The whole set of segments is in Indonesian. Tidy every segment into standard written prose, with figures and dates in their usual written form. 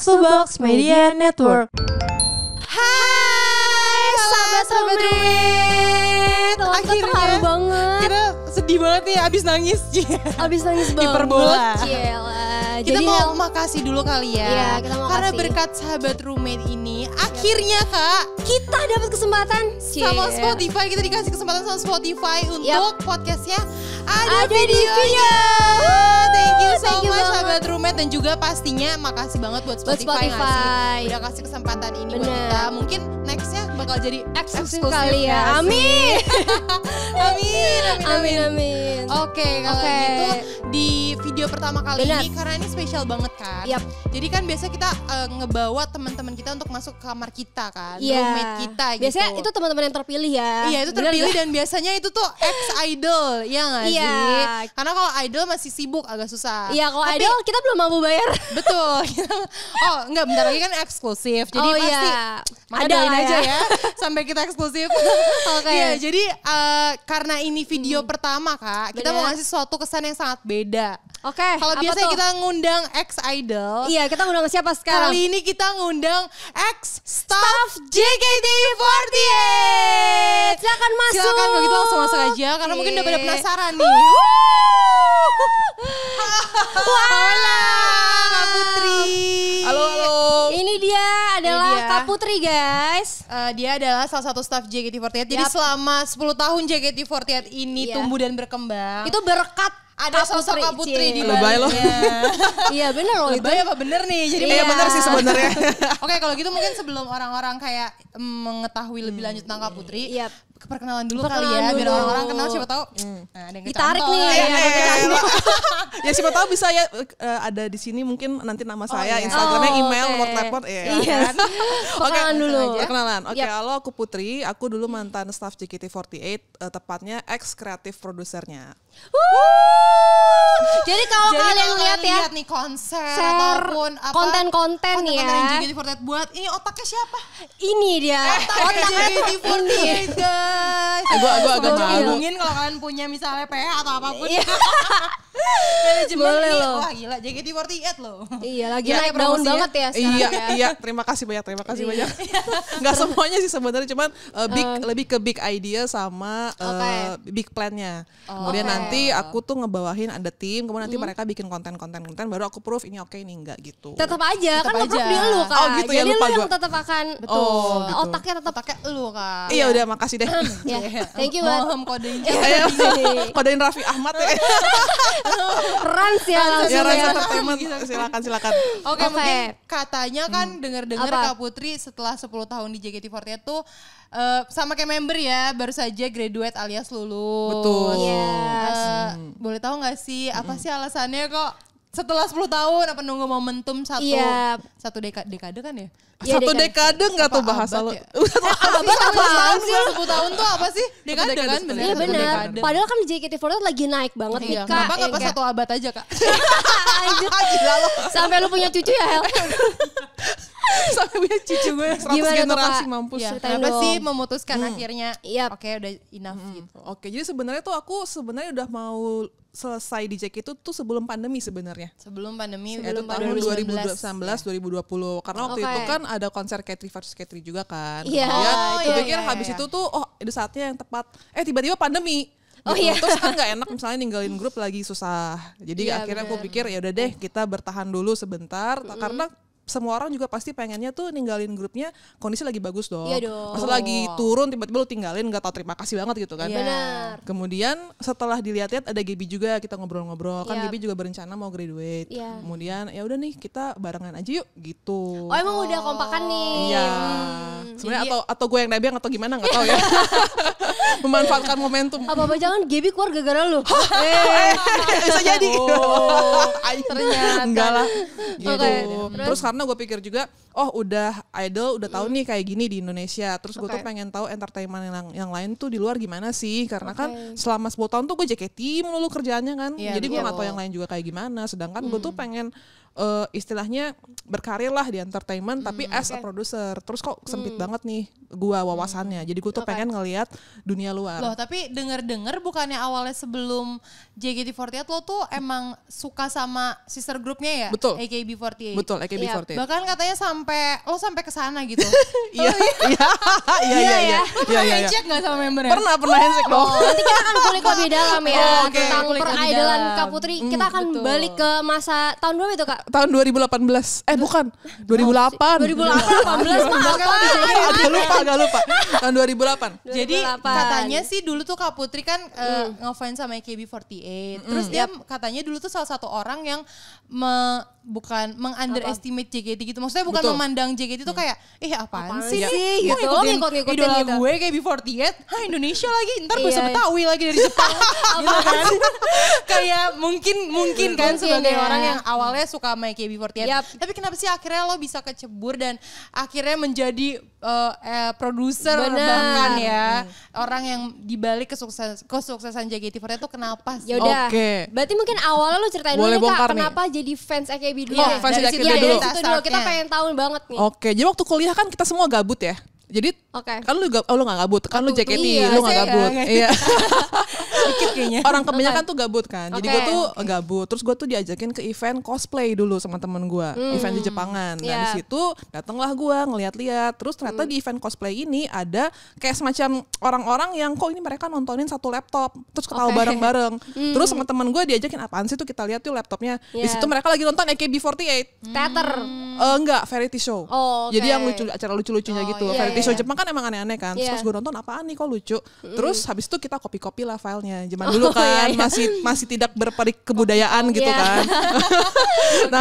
Box to Box Media Network. Hai sahabat roommate. Akhirnya terharu banget. Kita sedih banget nih abis nangis. Abis nangis banget. Hiperbola. Jadi Kita mau makasih dulu kali ya. Iya, kita mau karena kasih. berkat sahabat roommate ini akhirnya Kak kita dapat kesempatan sama Spotify, kita dikasih kesempatan sama Spotify untuk podcastnya ada di videonya. Thank you so Thank you much banget. sahabat roommate, dan juga pastinya makasih banget buat Spotify, nggak sih? Udah kasih kesempatan ini buat Bener. kita. Mungkin nextnya bakal jadi eksklusif eksklusif kali ya. nggak sih? Amin. Amin. Amin. Oke, kalau gitu di video pertama kali Benar. ini karena ini spesial banget kan. Yap. Jadi kan biasa kita ngebawa teman-teman kita untuk masuk ke kamar kita kan, Iya. roommate kita gitu. Biasanya itu teman-teman yang terpilih ya. Iya, itu Bener terpilih nggak? dan biasanya itu tuh ex idol, ya nggak Iya. sih? Karena kalau idol masih sibuk, agak susah. Iya, kalau Tapi- idol kita belum mampu bayar. Betul. Oh, enggak, bentar lagi kan eksklusif. Jadi Oh, pasti iya. maka Ada doain lah aja ya. ya sampai kita eksklusif. Oke. Iya, jadi karena ini video pertama Kak, kita mau Bener. ngasih suatu kesan yang sangat beda. Oke. Kalau apa biasanya tuh? kita ngundang ex idol, Iya, kita ngundang siapa sekarang? kali ini kita ngundang ex staff JKT48. Silakan masuk. Silakan kalau gitu langsung masuk aja karena mungkin udah pada Oke. penasaran nih. Hola, Kak Putri. Halo. Ini dia adalah dia. Kak Putri, guys. Dia adalah salah satu staff JKT48. Jadi Yap. selama 10 tahun JKT48 ini Iya. tumbuh dan berkembang. Itu berkat ada Kak sosok Kak Putri di Cie. Lebay lo. baliknya. Iya, bener loh. Lebay apa bener nih? Jadi Iya. Bener sih sebenarnya. Oke, kalau gitu mungkin sebelum orang-orang kayak mengetahui lebih lanjut tentang Kak Putri, Iya. perkenalan dulu Perkenalan kali ya, biar dulu. orang-orang kenal, siapa tahu. Nah, ada yang Ditarik kecantol. nih. Iya, ada yang kecantol. Ya siapa tahu bisa ya ada di sini mungkin nanti nama saya, iya. Instagramnya, Oh, email, oke. nomor telepon, ya Iya. kan? Perkenalan dulu. Perkenalan. Oke, Yap. halo, aku Putri. Aku dulu mantan staff JKT48, tepatnya ex kreatif produsernya. Jadi kalau Jadi kalian kalau lihat ya, nih konser share ataupun apa konten-konten konten-konten ya. yang JKT48 buat, ini otaknya siapa? ini dia. Otaknya JKT48 guys. Gua agak Semoga malu. hubungin kalau kalian punya misalnya PH atau apapun. Iya. Manajemen Boleh nih, loh. wah gila JKT48 loh. Iya, lagi Ya, naik daun promosinya. banget ya sekarang Iya, ya. iya. Terima kasih banyak. Nggak semuanya sih sebenarnya, cuman lebih ke big idea sama big plan-nya. Kemudian Oke. nanti aku tuh ngebawahin ada tim, kemudian nanti mereka bikin konten, baru aku proof ini oke, ini enggak gitu. Tetap aja Tetap kan nge-proof aja. di lu kan. Oh, gitu ya, Jadi lupa lu yang gua. tetap akan Oh, gitu. otaknya tetap Otaknya lu Kak. Iya udah, makasih deh. ya. Thank you banget. Mohon kodein. Ayo, kodein Raffi Ahmad ya. Rans ya langsung Ya, Rans ya. Entertainment. Silakan. Oke, Oke. mungkin katanya kan dengar-dengar Apa? Kak Putri setelah 10 tahun di JKT48 tuh sama kayak member ya, baru saja graduate alias lulus. Betul. Yes. Boleh tahu nggak sih apa sih alasannya kok setelah 10 tahun apa nunggu momentum Iya. satu dekade kan ya? Iya, Satu dekade. dekade nggak tuh Apa bahasa abad lo. ya? Abad apaan sih? 10 tahun tuh apa sih? Dekade dekade, kan satu bener? Iya Satu benar. dekade. Padahal kan JKT48 lagi naik banget nih Iya, Kak. kenapa nggak Ya pas kan? satu abad aja Kak? Anjir. Sampai lu punya cucu ya Hel? Sampai punya cucu gue 100 Gimana tuh, generasi Kak? mampus. Ya, Ceritain kenapa dong. sih memutuskan akhirnya Yap. oke udah enough gitu. Oke, jadi sebenarnya tuh aku udah mau selesai di JKT itu tuh sebelum pandemi sebenarnya. Sebelum pandemi, Itu sebelum tahun 2019. 2019 2020 karena waktu Oke. itu kan ada konser K3 versus K3 juga kan. Iya. Kemudian Oh, gue iya, pikir iya, habis iya. itu tuh itu saatnya yang tepat. Tiba-tiba pandemi. Oh, Gitu. iya. Terus kan nggak enak misalnya ninggalin grup lagi susah. Jadi Iya, akhirnya aku bener. pikir ya udah deh kita bertahan dulu sebentar karena semua orang juga pasti pengennya tuh ninggalin grupnya kondisi lagi bagus dong. Iya dong. Masa lagi turun tiba-tiba lu tinggalin nggak tahu terima kasih banget gitu kan. Iya. Benar. Kemudian setelah dilihat-lihat ada Gaby juga, kita ngobrol-ngobrol kan Yap. Gaby juga berencana mau graduate. Iya. Kemudian ya udah nih kita barengan aja yuk gitu. Oh emang udah kompakan nih. Iya. Sebenarnya atau gue yang nebeng atau gimana nggak tahu ya. Memanfaatkan momentum. Apa-apa jangan Gaby keluar gara-gara lu. Bisa jadi. Ternyata. Enggak lah. Gitu. Oke, Terus karena gue pikir juga, udah idol udah tahu nih kayak gini di Indonesia. Terus gue tuh pengen tahu entertainment yang lain tuh di luar gimana sih? Karena kan selama 10 tahun tuh gue JKT melulu kerjaannya kan. Iya, Jadi gue nggak tahu betul. yang lain juga kayak gimana. Sedangkan gue tuh pengen istilahnya berkarir lah di entertainment tapi as a producer. Terus kok sempit banget nih gua wawasannya. Jadi gue tuh pengen ngelihat dunia luar. Loh, tapi denger-denger bukannya awalnya sebelum JKT48 lo tuh emang suka sama sister groupnya ya? Betul. AKB48. Betul, AKB48. Bahkan katanya lo sampai ke sana gitu. Iya. Iya. Lo pernah handshake gak sama membernya? Pernah handshake dong. Nanti kita akan kulik lebih dalam ya tentang Kulik lebih peridolan dalam. Kak Putri. Kita akan balik ke masa tahun berapa itu Kak? Tahun 2018. Bukan. 2008. 2018 Agak lupa. Tahun 2008. Jadi 2008. katanya sih dulu tuh Kak Putri kan ngefans sama AKB48. Terus dia katanya dulu tuh salah satu orang yang bukan meng-underestimate JKT gitu. Maksudnya bukan Betul. memandang JKT tuh kayak apaan sih? gitu. Lo ngikut-ngikutin idola gitu. gue AKB48, Indonesia lagi, ntar bahasa Iya. Betawi lagi dari Jepang. gitu kan. Kayak mungkin kan sebagai ya. orang yang awalnya suka sama AKB48. Yap. Tapi kenapa sih akhirnya lo bisa kecebur dan akhirnya menjadi produser Bener. bahkan ya orang yang dibalik kesuksesan JKT48 itu kenapa sih? Yaudah, Oke. berarti mungkin awalnya lu ceritain Boleh dulu nih Kak, bongkar nih. kenapa jadi fans AKB dulu? Iya, ya? fans Dari AKB situ- dulu. dari situ dulu, kita Startnya. pengen tahu banget nih. Oke, jadi waktu kuliah kan kita semua gabut ya. Jadi Oke. kan lu gak gabut, kan lu JKT, Iya, lu gak saya gabut. enggak. Iya. Dikit kayaknya. Orang kebanyakan tuh gabut kan. Jadi Oke. gue tuh gabut. Terus gue tuh diajakin ke event cosplay dulu sama temen gue, event di Jepangan. Nah Iya. di situ datanglah gue ngeliat-liat. Terus ternyata di event cosplay ini ada kayak semacam orang-orang yang kok ini mereka nontonin satu laptop, terus ketawa Oke. bareng-bareng. Terus sama temen gue diajakin apaan sih tuh, kita lihat tuh laptopnya. Di Iya. situ mereka lagi nonton AKB48. Teater. Enggak, variety show. Oh, oke. Jadi yang lucu, acara lucu-lucunya gitu. iya, Variety iya. show Jepang kan emang aneh-aneh kan. Terus Iya. pas gue nonton apaan nih kok lucu. Terus habis itu kita copy-copy lah filenya. Zaman dulu kan iya, iya. masih tidak berperik kebudayaan gitu Iya. kan. Nah,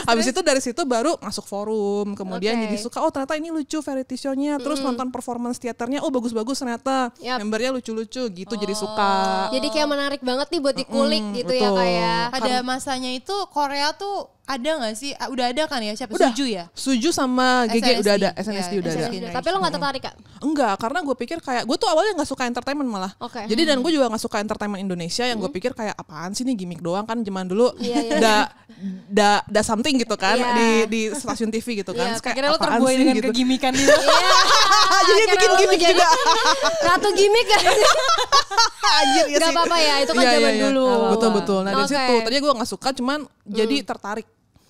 habis itu dari situ baru masuk forum. Kemudian Oke. jadi suka, oh ternyata ini lucu variety show-nya. Terus nonton performance teaternya, oh bagus-bagus ternyata. Yap. Membernya lucu-lucu gitu, jadi suka. Jadi kayak menarik banget nih buat dikulik gitu ya betul. kayak. Pada masanya itu Korea tuh ada nggak sih? Udah ada kan ya? Siapa? Udah. Suju ya? Suju sama GG udah ada, Ya, SNSD udah ada. SNSD. Tapi lo gak tertarik Kak? Enggak, karena gue pikir kayak gue tuh awalnya nggak suka entertainment malah. Oke. Jadi dan gue juga nggak suka entertainment Indonesia yang gue pikir kayak apaan sih nih gimmick doang kan zaman dulu. Iya, iya. Da something gitu kan Iya. di stasiun TV gitu kan. Iya, Terus kayak akhirnya lo apaan terbuai sih dengan gitu. kegimikan itu. Iya. Jadi Akhirnya bikin lo gimmick menjadi juga. Ratu gimmick kan? Anjir ya Gak sih. apa-apa ya, itu kan Iya, zaman iya, iya. dulu. Betul. Nah dari Oke. situ tadi gue nggak suka cuman jadi tertarik.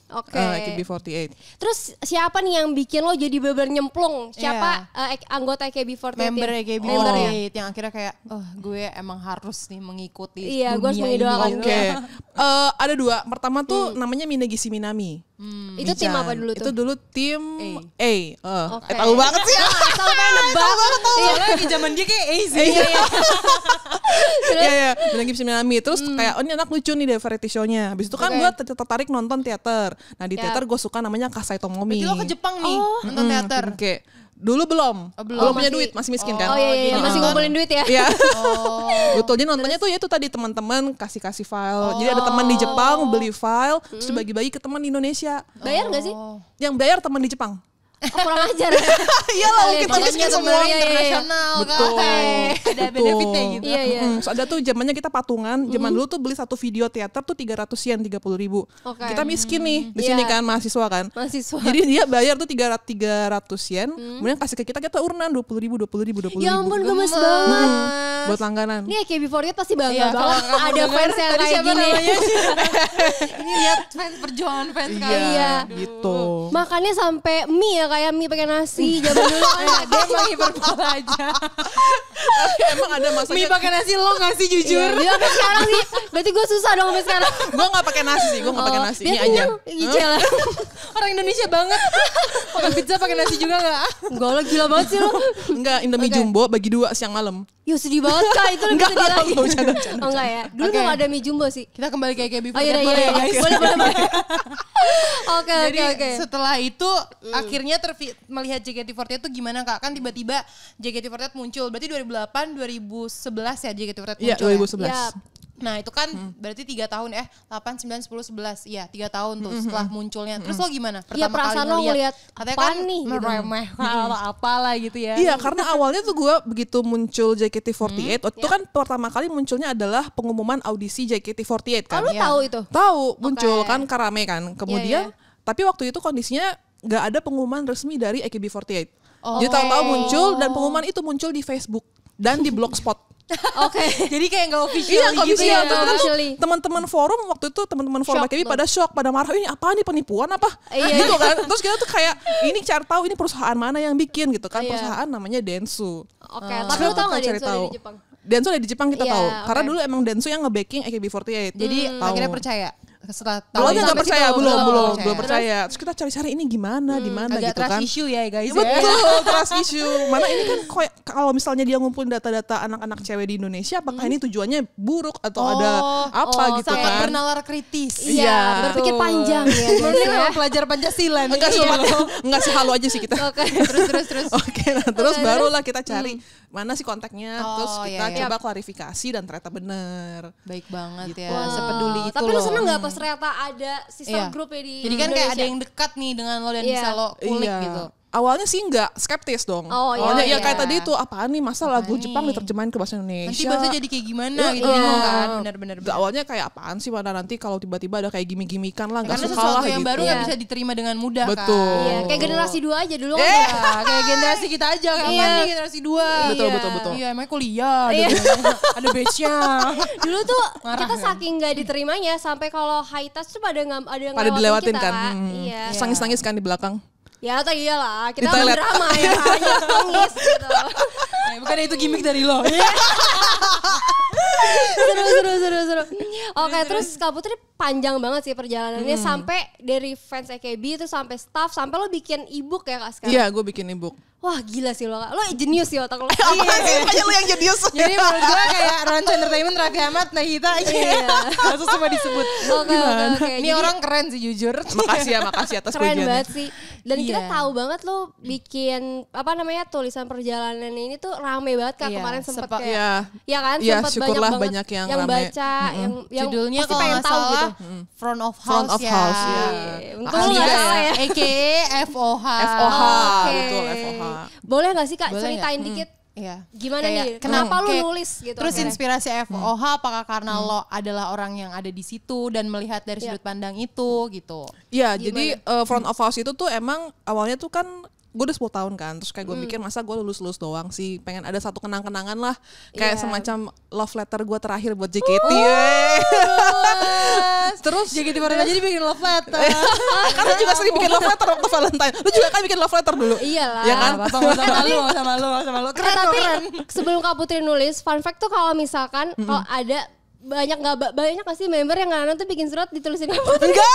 Oke. AKB48. Terus siapa nih yang bikin lo jadi bener nyemplung? Siapa anggota AKB48? Member ya? AKB48 Member ya? yang akhirnya kayak gue emang harus nih mengikuti Iya, gue harus dunia mengidolakan ini. Oke. Ada dua. Pertama tuh namanya Minagisi Minami. Itu tim Michan. apa dulu tuh? Itu dulu tim A. A. Oke. Tahu banget sih ya. Asal pengen nebak. Soalnya di zaman dia kayak easy. Iya, Minagisi Minami. Terus kayak ini anak lucu nih dari variety show-nya. Habis itu kan Oke. gue tertarik nonton teater. Nah di Ya. teater gue suka namanya Kasai Tomomi. Berarti lo ke Jepang nih nonton teater. Oke. Dulu belum. belum. Belum punya Masih- duit, masih miskin kan. Oh iya, iya. Jadi Masih nonton. ngumpulin duit ya? Iya. Oh. Betul, jadi nontonnya tuh ya itu tadi teman-teman kasih file. Jadi ada teman di Jepang beli file, terus dibagi-bagi ke teman di Indonesia. Bayar gak sih? Yang bayar teman di Jepang. Oh, kurang ajar. Iyalah, Kalian kita makanya miskin temen- semua. iya, iya, iya. Internasional Betul. kan. Ada benefitnya gitu. Iya, iya. Terus ada tuh zamannya kita patungan. Zaman dulu tuh beli satu video teater tuh 300 yen, 30.000. Oke. Kita miskin nih di Iya. sini kan mahasiswa kan. Mahasiswa. Jadi dia bayar tuh 300 yen, kemudian kasih ke kita urunan 20.000. Ya ampun, gemes banget. Buat langganan. Ini AKB48 pasti bangga Iya, kalau banget. kamu Ada denger, fans yang tadi kayak siapa gini. namanya? Ini lihat fans perjuangan fans kalian. Iya. Gitu. Makannya sampai mie ya, kayak mie pakai nasi. Zaman dulu kan Dia emang hiperbola aja. Emang ada masanya. Mie pakai nasi lo nggak sih jujur? Iya, dia sampai sekarang sih. Berarti gue susah dong sampai sekarang. Gue gak pakai nasi sih, gue gak pakai nasi. Dia Ini aja. kenyang. Ijel. Orang Indonesia banget. Makan pizza pakai nasi juga nggak? Enggak lah, gila banget sih lo. Enggak, Indomie Oke. jumbo bagi 2 siang malam. Yo sedih banget Kak, itu lebih Enggak, sedih lagi. bercanda. Oh enggak ya? Dulu Oke. belum ada mie jumbo sih. Kita kembali ke AKB48 Oh iya, boleh iya, ya, iya. guys? Boleh. Oke, Jadi oke. setelah itu akhirnya melihat JKT48 itu gimana Kak? Kan tiba-tiba JKT48 muncul. Berarti 2008, 2011 ya JKT48 Iya, muncul. 2011. Iya. Nah itu kan berarti 3 tahun 8, 9, 10, 11. Iya 3 tahun tuh setelah munculnya. Terus lo gimana? Iya, perasaan lo ngeliat katanya apaan kan nih, gitu. meremeh atau apalah gitu ya. Iya, karena awalnya tuh gue begitu muncul JKT48, waktu itu kan pertama kali munculnya adalah pengumuman audisi JKT48 kan. Oh, lu Iya. tahu itu? Tahu, muncul Oke. kan karame kan. Kemudian, Iya, tapi waktu itu kondisinya nggak ada pengumuman resmi dari AKB48. Oh. Jadi tahu-tahu muncul dan pengumuman itu muncul di Facebook. dan di Blogspot. Oke. Jadi kayak nggak official Iya, nggak gitu official. ya. Tapi kan officially. teman-teman forum waktu itu teman-teman AKB pada shock, pada marah, ini apa nih, penipuan apa? Gitu kan. Terus kita tuh kayak ini cari tahu ini perusahaan mana yang bikin gitu kan. Perusahaan namanya Densu. Oke, tapi lu tau gak dia ada di Jepang? Densu ada di Jepang kita Iya, tahu. Karena oke. dulu emang Densu yang nge-backing AKB48. Jadi tahu. akhirnya percaya. Setelah tahu Awalnya nggak sampai percaya, situ, belum percaya. Terus kita cari-cari ini gimana Agak gitu kan. trust issue ya guys. Betul, trust issue. Mana ini kan kalau misalnya dia ngumpulin data-data anak-anak cewek di Indonesia, apakah ini tujuannya buruk atau ada apa gitu sangat kan? bernalar kritis. Iya, berpikir panjang ya. Mending pelajar Pancasila nih. Enggak enggak sih, halu aja sih kita. Oke. Terus. Oke, nah terus barulah kita cari mana sih kontaknya, terus kita iya. coba klarifikasi dan ternyata bener. Baik banget Gitu. ya, sepeduli itu Tapi lu loh. seneng gak pas ternyata ada sister Iya. group ya di Jadi kan kayak Indonesia? ada yang dekat nih dengan lo dan Iya. bisa lo kulik Iya. gitu. Awalnya sih nggak skeptis dong. Oh, iya, Awalnya iya. ya kayak tadi itu apaan nih, masa lagu Apaan Jepang nih? diterjemahin ke bahasa Indonesia. Nanti bahasa jadi kayak gimana Iya, gitu, iya. bingung kan, benar-benar. Awalnya kayak apaan sih, mana nanti kalau tiba-tiba ada kayak gimmick-gimmickan lah, nggak Karena suka sesuatu lah yang gitu. baru nggak Iya. bisa diterima dengan mudah Betul. kan. Iya, kayak generasi 2 aja dulu kan. Ya, kayak generasi kita aja kan Iya. nih generasi 2. Betul, Iya. betul. Iya, emang kuliah Iya. ada batch-nya. Dulu tuh Marah kita ya. saking gak diterimanya sampai kalau high touch tuh ada yang Pada ngelewatin dilewatin kita, kan. Kak. Iya. Terus nangis-nangis kan di belakang. Ya atau iyalah, kita Di toilet. drama ya, hanya nangis gitu. Bukan itu gimmick dari lo. seru. Oke, terus Kak Putri panjang banget sih perjalanannya sampai dari fans AKB itu sampai staff sampai lo bikin ebook ya Kak sekarang. Iya, gue bikin ebook. Wah gila sih lo Kak, lo jenius sih otak lo. Apa sih? Makanya lu yang jenius. Jadi menurut gue kayak Ranca Entertainment, Raffi Ahmad, Nahita langsung semua disebut. Oke. Ini orang keren sih jujur. Makasih atas Keren pujiannya. banget sih. Dan kita Iya. tahu banget lo bikin apa namanya tulisan perjalanan ini tuh rame banget Kak. Iya, Kemarin sempet sepak- kayak Iya. ya kan Iya, sempet syukurlah banget banyak yang rame. baca, yang Judulnya pasti kalau pengen nggak tahu salah gitu. Front of House, Front of House, ya. Untung lo nggak Juga salah ya. AKA FOH. FOH, Oke. betul FOH. Boleh gak sih Kak Boleh ceritain nggak? dikit Iya. gimana Kayak nih? Kenapa lu kayak- nulis gitu? Terus akhirnya? inspirasi FOH apakah karena lo adalah orang yang ada di situ dan melihat dari Iya. sudut pandang itu gitu. Iya, jadi Front of House itu tuh emang awalnya tuh kan gue udah 10 tahun kan, terus kayak gue mikir masa gue lulus doang sih, pengen ada satu kenang-kenangan lah, kayak Iya. semacam love letter gue terakhir buat JKT. Terus JKT48 aja dibikin love letter. karena juga sering bikin love letter waktu Valentine. Lu juga kan bikin love letter dulu. Iyalah. Ya kan? sama lu. Eh, tapi sebelum Kak Putri nulis, fun fact tuh kalau misalkan kalau ada banyak nggak sih member yang kadang tuh bikin surat ditulisin Kak Putri? Enggak.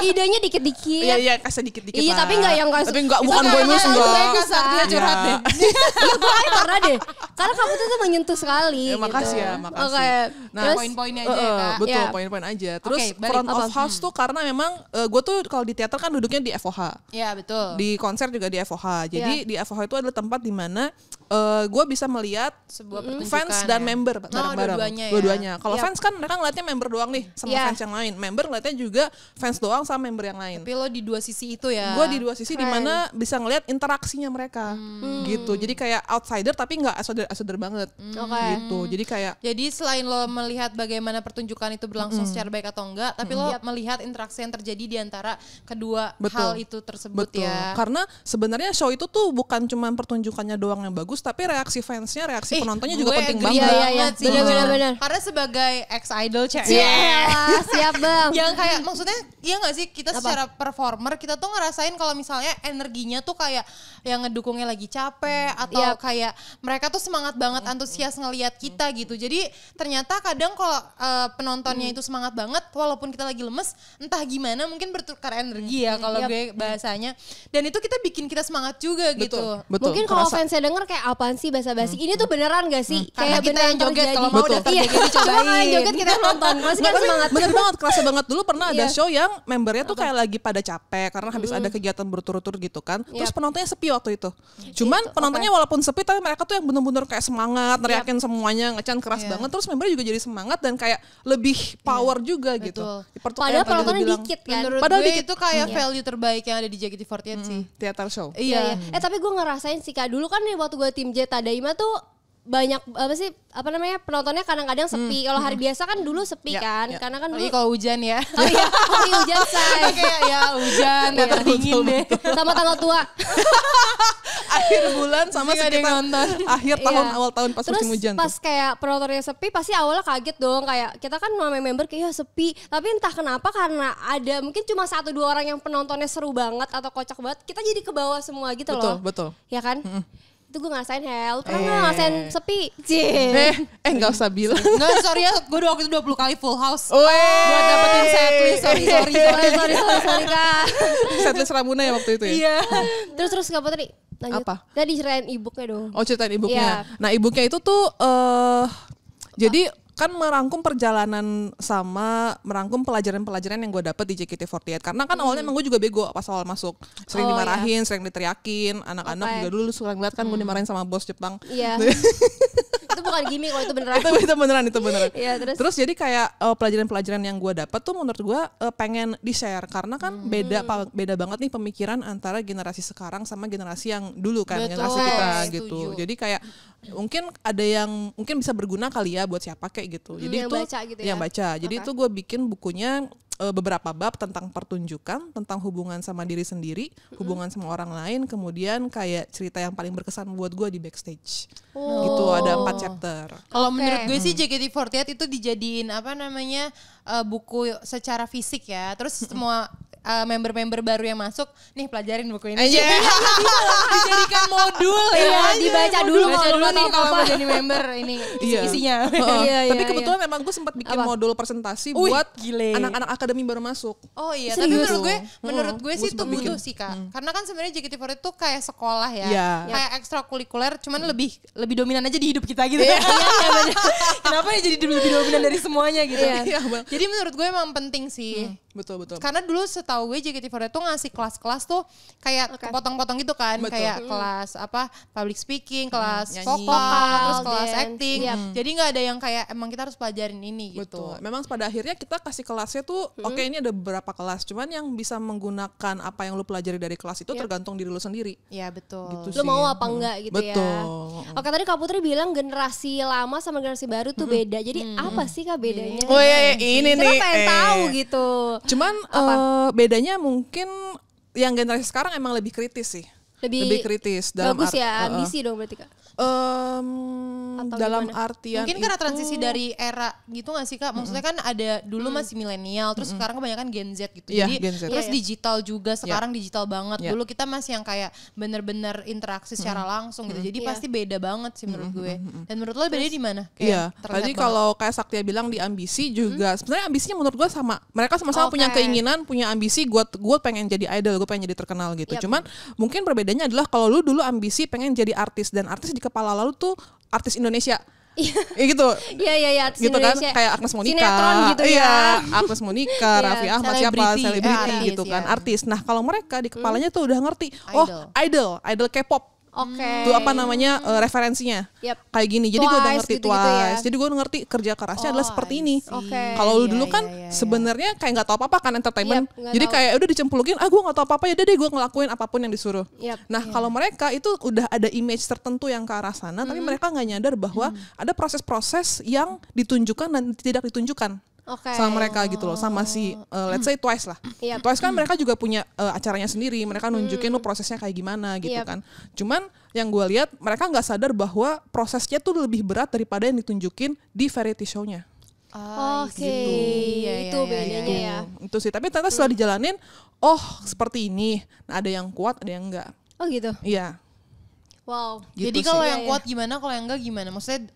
Idenya dikit-dikit. Iya, kasih dikit-dikit Iya, lah. tapi enggak yang Tapi enggak, bukan gue nulis itu enggak. bagus lah. Dia curhat Iya. deh. Iya, gue kayaknya pernah deh. Karena Kak Putri tuh menyentuh sekali. Ya, makasih gitu. ya, makasih. Oke. Nah, Terus, poin-poinnya aja ya, Kak. Betul, Iya. poin-poin aja. Terus Oke, balik. Front of House tuh karena memang gue tuh kalau di teater kan duduknya di FOH. Iya, betul. Di konser juga di FOH. Jadi Iya. di FOH itu adalah tempat di mana gue bisa melihat Sebuah pertunjukan fans dan ya. member bareng-bareng. dua-duanya ya. Dua-duanya. Kalau Iya. fans kan mereka ngeliatnya member doang nih sama Iya. fans yang lain. Member ngeliatnya juga fans doang sama member yang lain. Tapi lo di dua sisi itu ya. Gue di dua sisi di Keren. mana bisa ngeliat interaksinya mereka. Gitu. Jadi kayak outsider tapi nggak outsider banget. Oke. Gitu. Jadi kayak Jadi selain lo melihat bagaimana pertunjukan itu berlangsung secara baik atau enggak, tapi lo melihat interaksi yang terjadi di antara kedua Betul. hal itu tersebut betul. ya. Karena sebenarnya show itu tuh bukan cuma pertunjukannya doang yang bagus, tapi reaksi fansnya, reaksi penontonnya juga gue penting agree banget. Iya, iya. banget sih. Bener. Karena sebagai ex-idol cewek. Iya, siap Bang. Yang kayak maksudnya iya gak sih kita secara performer kita tuh ngerasain kalau misalnya energinya tuh kayak yang ngedukungnya lagi capek atau Yap. kayak mereka tuh semangat banget antusias ngelihat kita gitu. Jadi ternyata kadang kalau penontonnya itu semangat banget walaupun kita lagi lemes entah gimana mungkin bertukar energi ya kalau Yap. gue bahasanya. Dan itu kita bikin kita semangat juga gitu. Betul. Mungkin kalau kerasa. fansnya denger kayak apaan sih basa-basi. Ini tuh beneran gak sih? Karena Kayak kita beneran yang joget, terjadi. kalau mau Betul. daftar Iya. JKT cobain. Kalau yang joget kita nonton. Pasti kan Tapi semangat. bener banget, kerasa banget. Dulu pernah ada Iya. show yang membernya tuh kayak lagi pada capek karena habis ada kegiatan berturut-turut gitu kan. Terus Yap. penontonnya sepi waktu itu. Cuman penontonnya walaupun sepi tapi mereka tuh yang bener-bener kayak semangat, neriakin semuanya, ngecan keras Iya. banget. Terus membernya juga jadi semangat dan kayak lebih power juga gitu. Betul. Padahal Kayak tadi lu penontonnya bilang, dikit kan. Menurut Padahal gue dikit. itu kayak value terbaik yang ada di JKT48 sih. Theater show. Iya. Tapi gue ngerasain sih Kak. Dulu kan nih waktu gue tim J Tadaima tuh banyak penontonnya kadang-kadang sepi. Kalau hari biasa kan dulu sepi Ya, kan. ya. Karena kan dulu Apalagi kalau hujan ya. oh iya, hujan say. Kayak ya hujan, Iya. dingin deh. Sama tanggal tua. akhir bulan sama Nggak ada yang sekitar nonton. akhir tahun Iya. awal tahun pas Terus musim hujan pas tuh. kayak penontonnya sepi pasti awalnya kaget dong, kayak kita kan namanya member kayak sepi, tapi entah kenapa karena ada mungkin cuma 1-2 orang yang penontonnya seru banget atau kocak banget, kita jadi ke bawah semua gitu loh. Betul. Ya kan? Itu gue ngerasain Hel, pernah nggak ngerasain sepi? Nggak usah bilang. Enggak, sorry ya, gue waktu itu 20 kali full house. Buat dapetin setlist, sorry. sorry Kak. Setlist Ramuna ya waktu itu ya. Iya. Terus Kak Putri lanjut. Apa? Tadi ceritain e-booknya dong. Oh, ceritain Iya. e-booknya. Nah, e-booknya itu tuh jadi kan merangkum perjalanan sama merangkum pelajaran-pelajaran yang gue dapet di JKT48. Karena kan awalnya emang gue juga bego pas awal masuk. Sering dimarahin, sering diteriakin. Anak-anak juga dulu suka ngeliat kan gue dimarahin sama bos Jepang. Iya. Itu bukan gimmick kalau itu beneran. itu beneran. Iya, terus jadi kayak pelajaran-pelajaran yang gue dapat tuh menurut gue pengen di-share. Karena kan beda banget nih pemikiran antara generasi sekarang sama generasi yang dulu kan. Betul. Generasi kita gitu. Setuju. Jadi kayak mungkin ada yang mungkin bisa berguna kali ya buat siapa kayak gitu. Jadi yang itu baca gitu ya? yang baca. Jadi itu gue bikin bukunya beberapa bab tentang pertunjukan, tentang hubungan sama diri sendiri, hubungan sama orang lain, kemudian kayak cerita yang paling berkesan buat gue di backstage. Gitu, ada 4 chapter. Kalau menurut gue sih JKT48 itu dijadiin buku secara fisik ya. Terus semua member-member baru yang masuk, nih pelajarin buku ini. Dijadikan modul ya. Dibaca dulu Baca dulu nih kalau apa. mau jadi member ini isinya. Tapi kebetulan memang gue sempat bikin modul presentasi buat gile. anak-anak akademi baru masuk. Oh iya, tapi menurut gue sih itu sempet bikin. butuh sih Kak. Karena kan sebenarnya JKT48 itu kayak sekolah ya. Iya. Kayak ekstrakurikuler, cuman lebih dominan aja di hidup kita gitu. Kenapa ya jadi lebih dominan dari semuanya gitu. Iya, Bang. Jadi menurut gue emang penting sih. Betul. Karena dulu setahu gue JKT48 tuh ngasih kelas-kelas tuh kayak kepotong-potong gitu kan. Betul. Kayak kelas public speaking, kelas nyanyi. vokal, terus kelas dance. acting. Jadi nggak ada yang kayak emang kita harus pelajarin ini gitu. Betul. Memang pada akhirnya kita kasih kelasnya tuh, oke ini ada beberapa kelas. Cuman yang bisa menggunakan apa yang lu pelajari dari kelas itu tergantung diri lu sendiri. Iya betul. Gitu Lo sih. mau apa enggak gitu ya. Betul. Oke, tadi Kak Putri bilang generasi lama sama generasi baru tuh beda. Jadi apa sih Kak bedanya? Oh iya, ini Kita nih. pengen tahu gitu. Cuman bedanya mungkin yang generasi sekarang emang lebih kritis sih. Lebih kritis dalam bagus ya, ambisi dong berarti Kak. dalam gimana? artian Mungkin karena itu- transisi dari era gitu gak sih Kak? Maksudnya kan ada dulu masih milenial, terus sekarang kebanyakan Gen Z gitu. Iya, Jadi Gen Z. terus Iya. digital juga, sekarang digital banget. Iya. Dulu kita masih yang kayak bener-bener interaksi secara langsung gitu. Jadi Iya. pasti beda banget sih menurut gue. Dan menurut lo bedanya di mana? Kayak Iya, terlihat tadi banget. kalau kayak Saktia bilang di ambisi juga, sebenarnya ambisinya menurut gue sama. Mereka sama-sama punya Oke. keinginan, punya ambisi. Gue pengen jadi idol, gue pengen jadi terkenal gitu. Yap. Cuman mungkin perbedaannya adalah kalau lu dulu ambisi pengen jadi artis, dan artis di kepala lu tuh artis Indonesia. Ya gitu. Iya, artis Gitu kan, Indonesia. kayak Agnes Monica, Sinetron gitu ya. iya, Agnes Monica, Iya, Raffi Ahmad, siapa, selebriti. selebriti Artis, gitu kan, ya. artis. Nah kalau mereka di kepalanya tuh udah ngerti, Idol. idol K-pop. Oke. Itu apa namanya referensinya Yap. kayak gini. Jadi gue udah Twice ngerti gitu-gitu ya. Twice. Jadi gue udah ngerti kerja kerasnya adalah seperti ini. Oke. Kalau lu Iya, dulu kan iya. sebenarnya kayak nggak tahu apa-apa kan entertainment. Yap, nggak Jadi tahu. kayak udah dicemplungin, gue nggak tahu apa-apa, ya udah deh gue ngelakuin apapun yang disuruh. Yap. Nah kalau mereka itu udah ada image tertentu yang ke arah sana, tapi mereka nggak nyadar bahwa ada proses-proses yang ditunjukkan dan tidak ditunjukkan. Oke. Sama mereka gitu loh, sama si let's say Twice lah. Yap. Twice kan mereka juga punya acaranya sendiri, mereka nunjukin lo prosesnya kayak gimana gitu Yap. kan. Cuman yang gue lihat mereka nggak sadar bahwa prosesnya tuh lebih berat daripada yang ditunjukin di variety show-nya. Oke. Iya, Itu iya, bedanya ya. Itu sih, tapi ternyata setelah dijalanin, oh seperti ini. Nah, ada yang kuat, ada yang enggak. Oh gitu. Iya. Wow. Gitu Jadi sih. kalau Iya, yang iya. kuat gimana, kalau yang enggak gimana? Maksudnya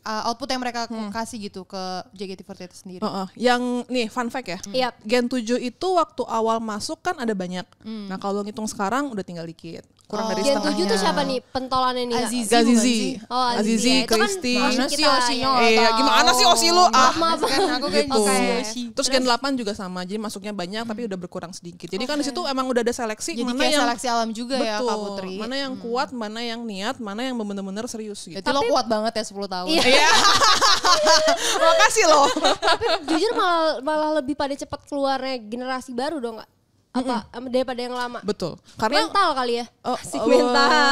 output yang mereka kasih gitu ke JKT48 sendiri. Yang nih fun fact ya. Yap. Gen 7 itu waktu awal masuk kan ada banyak. Nah kalau ngitung sekarang udah tinggal dikit. Kurang dari Gen setengahnya. 7 tuh siapa nih pentolannya nih? Kak? Azizi. Gazizi. Oh, Azizi. Azizi, Ya, itu kan Kristi. Mana kita, sih Oshino? ya. Iya, gimana sih Osi lu? Maaf. Kan aku kan Gitu. Oshi. Terus Gen 8 juga sama, jadi masuknya banyak tapi udah berkurang sedikit. Jadi kan di situ emang udah ada seleksi Jadi mana kayak yang seleksi alam juga ya Kak Putri. Mana yang kuat, mana yang niat, mana yang bener-bener serius gitu. Jadi lo kuat banget ya 10 tahun. Iya. Makasih loh. Tapi jujur malah lebih pada cepat keluarnya generasi baru dong, Kak. Apa daripada yang lama? Betul. Karena Mental kali ya. Asik mental. mental.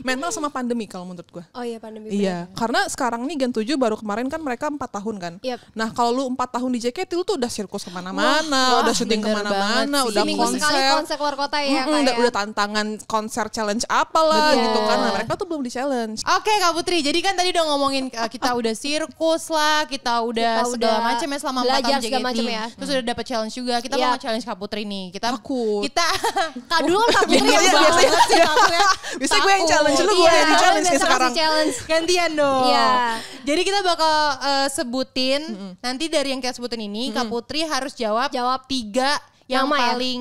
Mental sama pandemi kalau menurut gue. Oh iya pandemi. Iya, karena sekarang nih Gen 7 baru kemarin kan mereka 4 tahun kan. Yep. Nah kalau lu 4 tahun di JKT lu tuh udah sirkus kemana-mana, udah syuting bener kemana-mana, banget sih. udah Seminggu sekali konser. konser keluar kota ya kayak. Udah tantangan konser challenge apalah Betul. gitu kan. Nah mereka tuh belum di challenge. Oke Kak Putri, jadi kan tadi udah ngomongin kita udah sirkus lah, kita udah Kita segala udah macam ya selama 4 belajar tahun segala JKT. macam ya. Terus udah dapet challenge juga. Kita Iya. mau nge-challenge Kak Putri nih. Kita Takut. Kita Kak dulu kan Kak Putri Iya, yang biasanya- banget sih takutnya. Biasanya gue yang challenge, lu gue Iya, yang di challenge biasa nih sekarang. kasih challenge. gantian dong. Iya. Jadi kita bakal sebutin nanti dari yang kita sebutin ini Kak Putri harus jawab 3 yang Nama ya?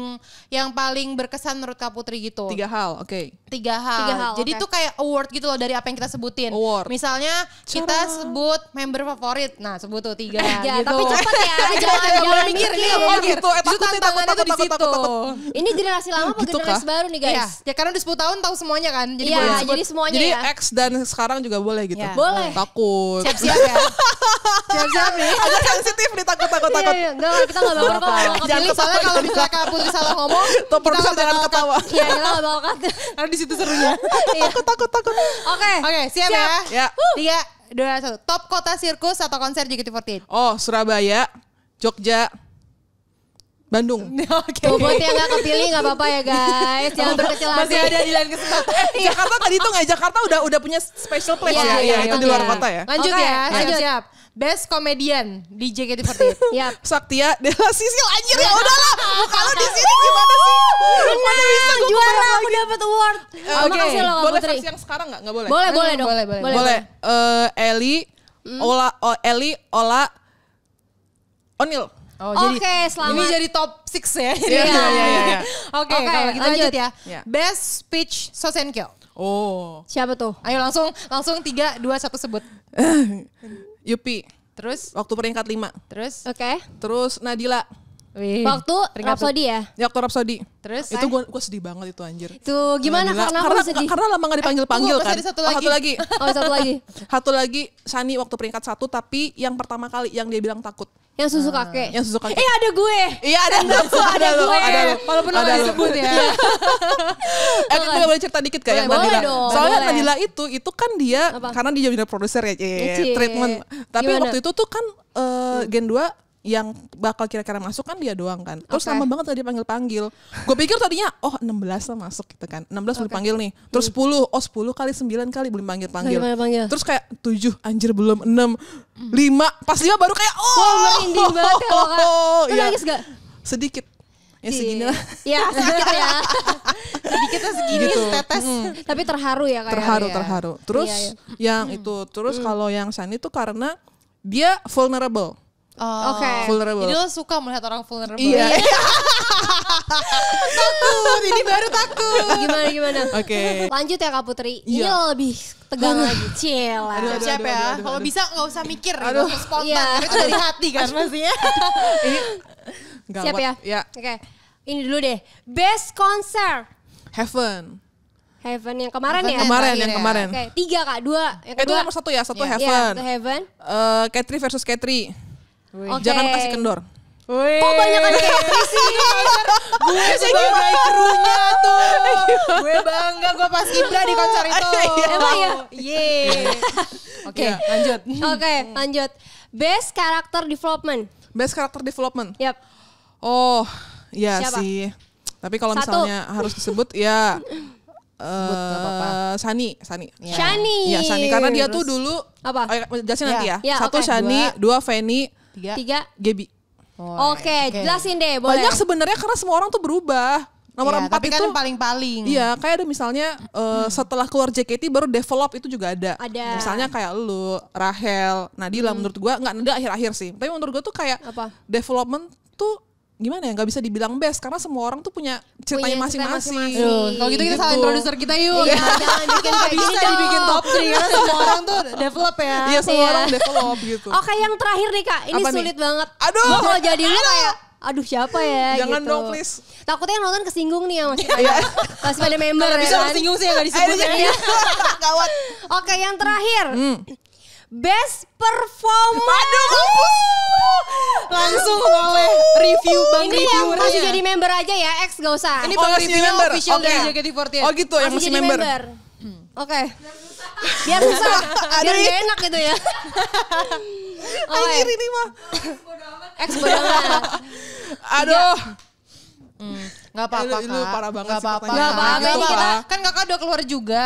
yang paling berkesan menurut Kak Putri gitu. 3 hal, oke. Tiga hal. Tiga hal, Jadi oke. tuh kayak award gitu loh dari apa yang kita sebutin. Award. Misalnya kita sebut member favorit. Nah, sebut tuh 3 Ya, gitu. tapi cepet ya. Tapi Jangan jangan jangan mikir mikir. nih, nggak boleh mikir. gitu. Itu Takut nih, tantangannya tuh di takut, situ. Ini generasi lama apa Gitu generasi kah? baru nih Iya, guys? ya karena udah 10 tahun tahu semuanya kan. Jadi Iya, boleh disebut. jadi semuanya Jadi ya. X dan sekarang juga boleh gitu. Ya. Boleh. Takut. Siap-siap ya. Siap-siap nih. Agak sensitif nih, takut. Iya, iya, enggak, kita enggak baper kok kalau Jadi kepilih. soalnya kalau misalnya Kak Putri salah ngomong, Tuh produser jangan ketawa. Iya, kita enggak bakal kata. karena di situ serunya. Takut. Oke. Oke, siap ya. Ya. 3, 2, 1. Top kota sirkus atau konser JKT48. Oh, Surabaya, Jogja, Bandung. Oke. Tuh buat yang gak kepilih gak apa-apa ya guys. Jangan berkecil hati. Masih ada di lain kesempatan. Jakarta tadi tuh nggak, Jakarta udah punya special place Iya, ya. iya, Itu di luar kota ya. Lanjut Oke, ya, lanjut. siap. Best comedian di JKT48. Yap. Saktia, Della Sisil, anjir ya udahlah. Muka lu di sini gimana sih? Mana bisa gue Juara, aku dapat award. Oke, Makasih loh Kak Boleh Putri. versi yang sekarang nggak? Nggak boleh. Boleh, boleh dong. Boleh. Boleh. Eli, Ola, Onil. Oh, Oke, selamat. Ini jadi top 6 ya. Iya. Oke, Oke, kalau kita lanjut ya. Iya. Best speech Sosenkyo. Oh, Siapa tuh? Ayo langsung 3, 2, 1 sebut. Yupi. Terus, Waktu peringkat 5. terus. Oke. Terus Nadila. Wih, Waktu peringkat Rhapsody ya? Ya, waktu Rhapsody. Terus. Itu gue sedih banget itu anjir. Tuh gimana Nadila. karena aku sedih? Karena lama gak dipanggil-panggil tunggu, kan. masih ada satu Oh, lagi. Oh satu lagi. Satu lagi Shani waktu peringkat 1 tapi yang pertama kali yang dia bilang takut. Yang susu kakek. Yang susu kakek. Ada gue. Iya ada lu. ada lu, gue. ada lu. Walaupun lo Ada gak lu. disebut ya. Boleh cerita dikit gak yang Boleh Nadila? dong. Soalnya Boleh. Nadila itu kan dia Apa? karena dia jadi produser ya, Cie. treatment. Tapi Gimana? waktu itu tuh kan Gen 2 yang bakal kira-kira masuk kan dia doang kan. Terus Oke. lama banget tadi panggil-panggil. Gue pikir tadinya 16 lah masuk gitu kan. 16 boleh panggil nih. Terus 10, 10 kali 9 kali belum panggil-panggil. Panggil. Terus kayak 7, anjir belum 6, 5. Pas 5 baru kayak Wah, merinding banget ya loh, Kak. Lu iya. nangis gak? Sedikit. Ya segini lah. Ya sedikit ya. Sedikitnya segini Gitu. tetes. Tapi terharu ya kayak. Terharu. Terus Iya, yang itu, terus kalau yang Shani itu karena dia vulnerable. Oh. Oke. Vulnerable. Jadi lo suka melihat orang vulnerable. Iya. Takut, ini baru takut. Gimana? Oke. Lanjut ya Kak Putri. Ini Iya. lebih tegang lagi. Cila. Aduh, Siap ya. aduh. Kalau bisa nggak usah mikir, Aduh. gitu. Spontan. Iya. Karena itu dari hati kan pastinya. Gawat. Siap ya? Ya. Oke. Ini dulu deh. Best konser. Heaven. Heaven yang kemarin Heaven ya? Kemarin, terakhir yang ya. kemarin. Oke, 3 Kak, 2. Yang Itu kedua. nomor 1 ya, satu Iya. Heaven. Ya, Heaven. Katri versus Katri. Oke. Jangan kasih kendor. Wih. Kok banyak kan Katri sih? Gue sebagai krunya tuh. Gue bangga gue pas Ibra di konser itu. Emang ya? Yeay. Oke, lanjut. Oke, lanjut. Best character development. Best character development. Yap. Oh, iya Siapa? sih. Tapi kalau Satu. misalnya harus disebut ya nggak apa-apa. Shani. Ya. Shani. Iya, Shani karena dia tuh Terus dulu apa? jelasin Ya. nanti ya. Ya, Satu oke. Shani, 2 Feni, 3. 3. Gebi. Oke, jelasin deh, boleh. Banyak sebenarnya karena semua orang tuh berubah. Nomor 4 tapi itu kan yang paling-paling. iya, kayak ada misalnya setelah keluar JKT baru develop itu juga ada. Ada. Misalnya kayak lu, Rahel, Nadila menurut gua nggak ada akhir-akhir sih. Tapi menurut gua tuh kayak Apa? development tuh gimana ya, nggak bisa dibilang best karena semua orang tuh punya ceritanya Punya cerita masing-masing. masing-masing. Aduh, kalau gitu kita salahin produser kita yuk. Iya, jangan bikin kayak gini Bisa dong. dibikin top 3 karena semua orang tuh develop ya. Iya, semua Iya. orang develop gitu. Oke, yang terakhir nih Kak, ini Apa nih? sulit banget. Aduh. Gua kalau jadi lu kayak, aduh siapa ya Jangan gitu. dong, please. Takutnya yang nonton kesinggung nih ya masih pada member Kalau ya bisa kan. tersinggung sih yang gak disebut ya. Gawat. Oke, yang terakhir. Best Performer. Aduh, mampus. Langsung oleh review bang Ini yang reviewernya. masih jadi member aja ya, X gak usah. Ini Oh, bang masih reviewnya member. official Oke. dari JKT48. Oh gitu, yang masih jadi member. Oke. Biar susah, biar gak enak gitu ya. Anjir ini mah. X bodo amat. Aduh. Gak apa-apa Lu parah banget Gak sih apa-apa. pertanyaan Gak apa-apa, Gitu, ini Kak. kita- Kan kakak udah keluar juga.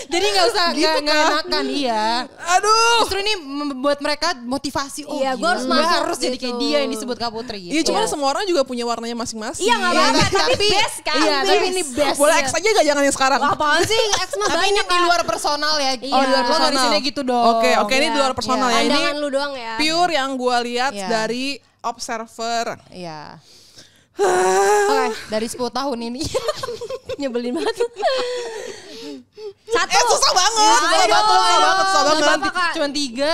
Jadi gak usah Gitu, gak enakan. Iya. Aduh. Justru ini membuat mereka motivasi. Oh Iya, gila, gua harus masuk harus jadi kayak gitu. dia yang disebut Kak Putri gitu. Iya, cuman semua orang juga punya warnanya masing-masing. Iya gak apa-apa, Iya, tapi tapi- best kan. iya, best. tapi ini best. Boleh X aja gak, jangan yang sekarang? Apaan sih, X mah Tapi ini banyak di luar personal ya. Iya. Oh, di luar Lo personal. garisnya gitu dong. Oke, ini di luar personal ya. Ini Pandangan lu doang ya. pure yang gue lihat Iya. dari observer. Iya. Oke, Dari 10 tahun ini. nyebelin banget. Satu. Susah banget. Ayo Susah banget, dong. susah banget, susah Gak banget. apa-apa, Kak. Cuman 3.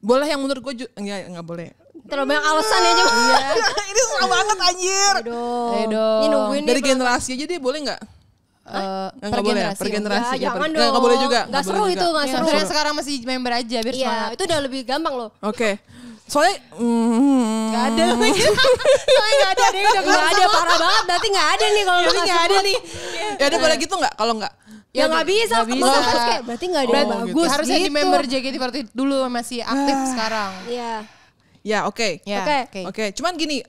Boleh yang menurut gue enggak boleh. Terlalu banyak alasan ya cuma. Ini susah banget anjir. Aduh. Ayo dong. Ini nungguin Dari nih. generasi aja deh boleh nggak? Per boleh ya, generasi. per generasi. Ya, jangan Nggak dong. boleh juga. Gak seru boleh itu, juga. gak Ya, seru. sebenarnya sekarang masih member aja biar Iya, semangat. itu udah lebih gampang loh. Oke. Soalnya Gak ada lagi. Soalnya gak ada deh. Udah Gak ada, parah banget. Berarti gak ada nih kalau Berarti gak ada nih. ya udah boleh gitu nggak? Kalau nggak? Ya gak bisa. Nggak bisa. Masa harus kayak, berarti gak ada yang Oh, bagus Harus jadi gitu. member JKT48 dulu masih aktif sekarang. Iya. Ya oke. Ya, Oke. Oke, cuman gini,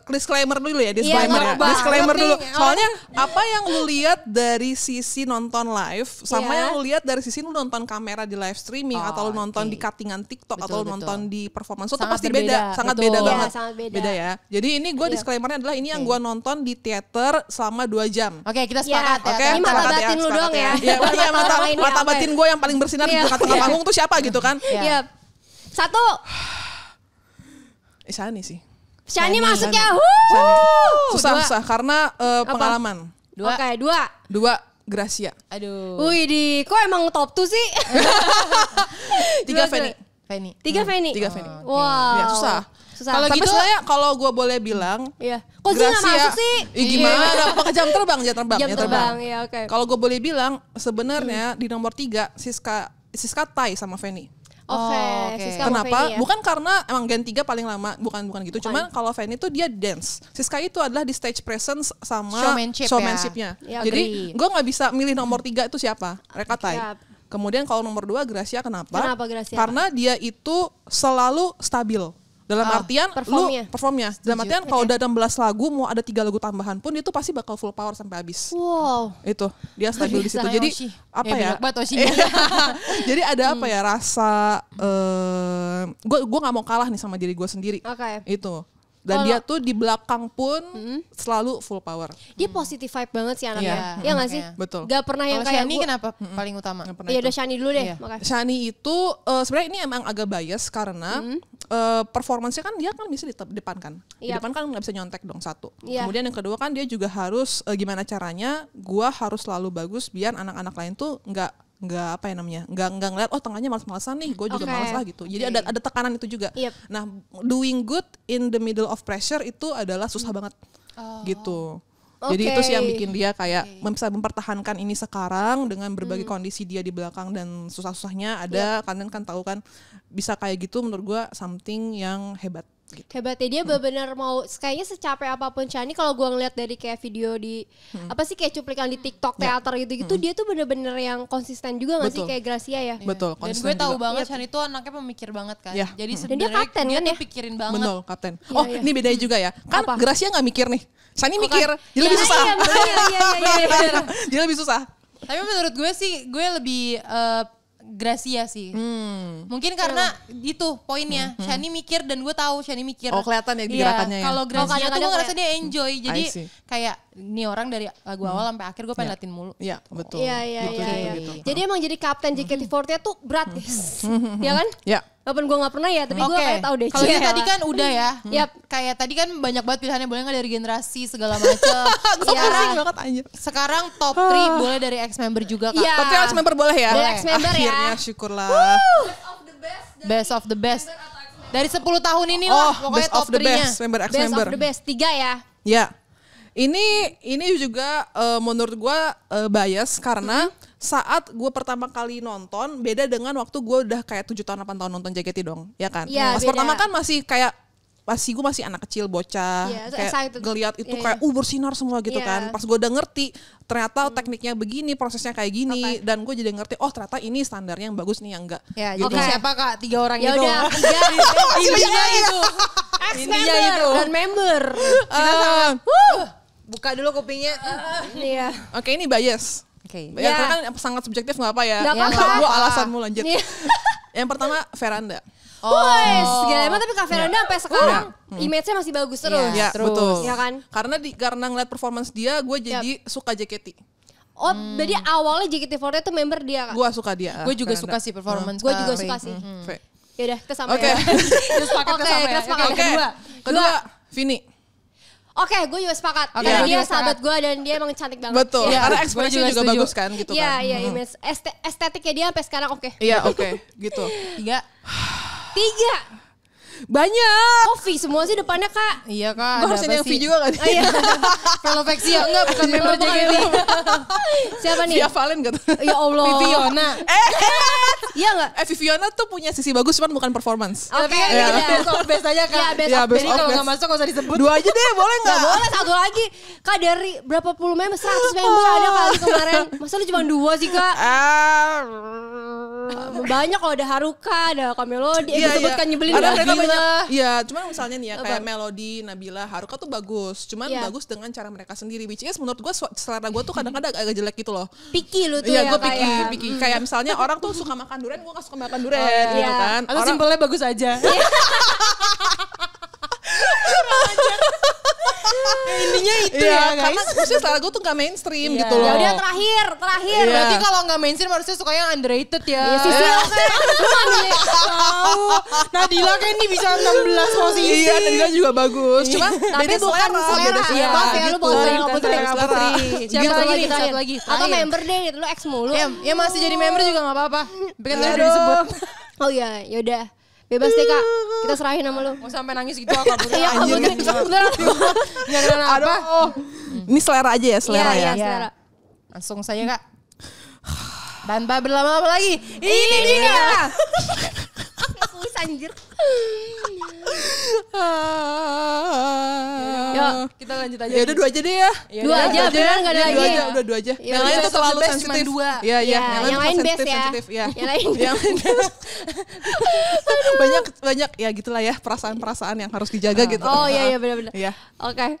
disclaimer dulu ya, disclaimer Iya, ya. apa? Disclaimer Ngerti. dulu. Soalnya apa yang lu lihat dari sisi nonton live sama Iya. yang lu lihat dari sisi lu nonton kamera di live streaming Oh, atau lu nonton oke. di cuttingan TikTok Betul, atau lu betul. nonton di performance itu Sangat pasti berbeda, beda, sangat betul. beda Iya, banget. sangat beda. ya. Jadi ini gue disclaimernya adalah ini yang gue nonton di teater selama 2 jam. Oke, kita Ya, sepakat ya. Oke, Ini mata sepakat batin lu sepakat doang ya. Iya, Bukan iya, mata orang ini mata apa batin gue yang paling bersinar di Iya. tengah-tengah panggung tuh siapa gitu kan? Iya. Iya. Satu. Shani sih. Shani masuk ya. Shani. Dua. Susah karena pengalaman. Oke, 2. 2 Gracia. Aduh. Wih, kok emang top 2 sih? 3 Feni. Feni. 3 Feni. 3 Feni. Wow. Ya, susah. Susah. Kalau Tapi gitu- sebenarnya kalau gue boleh bilang, Iya. Kok sih gak masuk sih? Gimana? Pakai jam terbang, Jam terbang, ya oke. Kalau gue boleh bilang, sebenarnya di nomor 3 Siska tie sama Feni. Oke, Oh, oke. Siska sama Kenapa? Feni ya. Bukan karena emang Gen 3 paling lama, bukan gitu. Cuman kalau Feni tuh dia dance. Siska itu adalah di stage presence sama Showmanship showmanship-nya. ya. Jadi Agree. gue nggak bisa milih nomor 3 itu siapa. Mereka tie. Siap. Kemudian kalau nomor 2 Gracia kenapa? Kenapa Gracia? Karena dia itu selalu stabil. Dalam artian performnya. Dalam artian kalau udah 16 lagu mau ada 3 lagu tambahan pun itu pasti bakal full power sampai habis. Wow. Itu dia stabil di situ. Kayak Jadi Oshi. apa ya? Banyak banget Oshinya. Jadi ada apa ya rasa gue nggak mau kalah nih sama diri gue sendiri. Oke. Itu. Dan Kalau- dia tuh di belakang pun selalu full power. Dia positive vibe banget sih anaknya. Iya. Iya gak sih? Iya. Betul. Gak pernah yang Kalau kayak Shani gua. kenapa paling utama? Nggak pernah Iya itu. udah Shani dulu deh. Iya. Makanya. Shani itu sebenarnya ini emang agak bias karena performance-nya kan dia kan bisa di depan kan. Di Yap. depan kan nggak bisa nyontek dong satu. Iya. Kemudian yang kedua kan dia juga harus gimana caranya gua harus selalu bagus biar anak-anak lain tuh nggak apa ya namanya nggak ngeliat oh tengahnya malas-malasan nih gue juga Oke. malas lah gitu jadi ada tekanan itu juga. Yep. Nah doing good in the middle of pressure itu adalah susah banget gitu. Jadi itu sih yang Oke. bikin dia kayak bisa mempertahankan ini sekarang dengan berbagai kondisi dia di belakang dan susah-susahnya ada kalian kan tahu kan bisa kayak gitu menurut gua something yang hebat gitu. Hebatnya dia benar-benar mau kayaknya secapek apapun Shani kalau gua ngeliat dari kayak video di apa sih kayak cuplikan di TikTok teater gitu-gitu dia tuh bener-bener yang konsisten juga gak sih Betul. kayak Gracia ya. Betul, Dan konsisten gue tahu juga. banget Shani itu anaknya pemikir banget kan. Iya. Jadi Dan dia sebenarnya kapten dia kan tuh ya? pikirin banget. Betul, kapten. Iya, Oh, iya. ini bedanya juga ya. Kan Apa? Gracia nggak mikir nih. Shani mikir, dia lebih susah. Iya, makanya, iya. Dia lebih susah. Tapi menurut gue sih gue lebih Gracia sih. Mungkin karena itu poinnya. Shani mikir dan gue tahu Shani mikir. Oh, kelihatan ya di Iya, gerakannya ya. Kalau Gracia tuh kadang-kadang gue ngerasa kayak- dia enjoy. Jadi I see. kayak ini orang dari lagu awal sampai akhir gue pengen liatin mulu. Iya, betul. Iya, iya, Gitu, iya, gitu, iya. gitu. Jadi emang jadi kapten JKT48 tuh berat guys. Ya kan? Ya. Walaupun gue gak pernah ya, tapi gue Oke, kayak tahu deh. kalau yang Cielah. tadi kan udah ya. Yap. Kayak tadi kan banyak banget pilihannya boleh nggak dari generasi segala macam. Gue pusing banget anjir. Sekarang top 3 boleh dari ex member juga kak. Iya. Tapi ex member boleh ya? Dari ex-member ya. Akhirnya syukurlah. Best of the best. Dari 10 tahun ini Oh, lah pokoknya best top of the 3-nya. best, member ex Best member. of the best. 3 ya. Ya. Ini juga menurut gua bias karena saat gue pertama kali nonton beda dengan waktu gue udah kayak 7 tahun 8 tahun nonton JKT dong, ya kan? Iya, Pas beda. pertama kan masih kayak gue masih anak kecil bocah, Iya, kayak excited. ngeliat itu Iya, kayak bersinar semua gitu Iya. kan. Pas gue udah ngerti ternyata tekniknya begini, prosesnya kayak gini, dan gue jadi ngerti oh ternyata ini standarnya yang bagus nih yang enggak. Ya, gitu. jadi siapa Kak? 3 orang Ya itu. udah, 3 Intinya itu. Intinya itu. dan member. Buka dulu kupingnya. Iya. Oke, ini bias. Oke. Ya, Ya. kan sangat subjektif nggak apa ya. Nggak apa-apa. Gue alasanmu lanjut. Iya. Yang pertama Veranda. Wes, gila emang tapi Kak Veranda sampai sekarang image-nya masih bagus terus. Iya. Ya, terus. betul. Ya kan? Karena ngeliat performance dia, gue jadi suka JKT. Oh, jadi awalnya JKT48 itu member dia, Kak? Gue suka dia. Gue juga Veranda. suka sih performance. Gue juga Kak suka Ray. sih. V. Yaudah, kita sama Oke. ya. Kita sepakat, Oke, kita sama kita ya. sepakat. Oke, Kedua, Vini. Oke, gue juga sepakat. Oke, Karena gue dia juga sahabat gue dan dia emang cantik banget. Betul. Iya. Karena Gue ekspresinya juga juga setuju. bagus kan gitu Iya, kan. iya, image. Estetiknya dia sampai sekarang oke. Iya, oke, gitu. 3. 3. Banyak. Kofi semua sih depannya, Kak. Iya Kak. Gue harus ada ini apa yang V sih? juga kan? Oh, iya. Velovexia enggak, bukan member JKT. Siapa nih? Via Valen gitu. Ya Allah. Viviana. Iya enggak? Viviana tuh punya sisi bagus cuman bukan performance. Oke, Tapi kan ya kita udah. best of best aja Kak. Iya, best Ya, of best Jadi of kalau best. nggak masuk nggak usah disebut. 2 aja deh, boleh Gak nggak? boleh, satu lagi. Kak, dari berapa puluh member, 100 member ada kali kemarin. Masa lu cuma 2 sih, Kak? Banyak kalau ada Haruka, ada Kamelody. Gue sebutkan nyebelin Ada banget. mereka Nabila. banyak. Iya, cuman misalnya nih ya kayak Apa? Melody, Nabila, Haruka tuh bagus. Cuman Iya. bagus dengan cara mereka sendiri. Which is menurut gue selera gue tuh kadang-kadang agak jelek gitu loh. Picky lu tuh Iya, ya, gue kayak. picky. Kayak misalnya orang tuh suka makan durian, gue gak suka makan durian gitu Iya. kan. Atau Orang simpelnya bagus aja. Intinya itu iya, ya karena guys. maksudnya selera gue tuh gak mainstream Iya. gitu loh. Ya udah terakhir. Iya. Berarti kalau nggak mainstream harusnya suka yang underrated ya. Iya, Sisil kan. Lu ngambil Tahu. Nadila kan ini bisa 16 posisi. Iya, dan dia juga bagus. Cuma Tapi beda bukan selera. beda Iya, maaf ya, lu bukan selera gitu. Putri. Beda selera. Siapa Gitu lagi nih? gitu Siapa aja. lagi? Atau Terakhir. member deh, lu ex mulu. Ya masih jadi member juga nggak apa-apa. Tapi kan tadi udah Aduh. disebut. Oh iya, yaudah. Bebas deh, Kak. Kita serahin sama lu. Mau sampai nangis gitu Kak Putri. Iya, Kak Anjir. Putri. Beneran. Nggak kenapa. Aduh. Ini selera aja ya, selera Iya, ya. iya, selera. Langsung saja Kak. Tanpa berlama-lama lagi. Ini dia. Kus, anjir. Yuk, kita lanjut aja. Ya udah 2 aja deh ya. Dua aja, beneran nggak ada Iya, lagi. dua aja, udah 2 aja. Ya Yang lain udah. tuh terlalu Best cuma sensitif. 2. Iya, Iya, iya. yang lain best ya. sensitif, ya. Yang lain Yang lain banyak ya gitulah ya perasaan-perasaan yang harus dijaga gitu. Oh iya, iya benar-benar. Iya. Oke.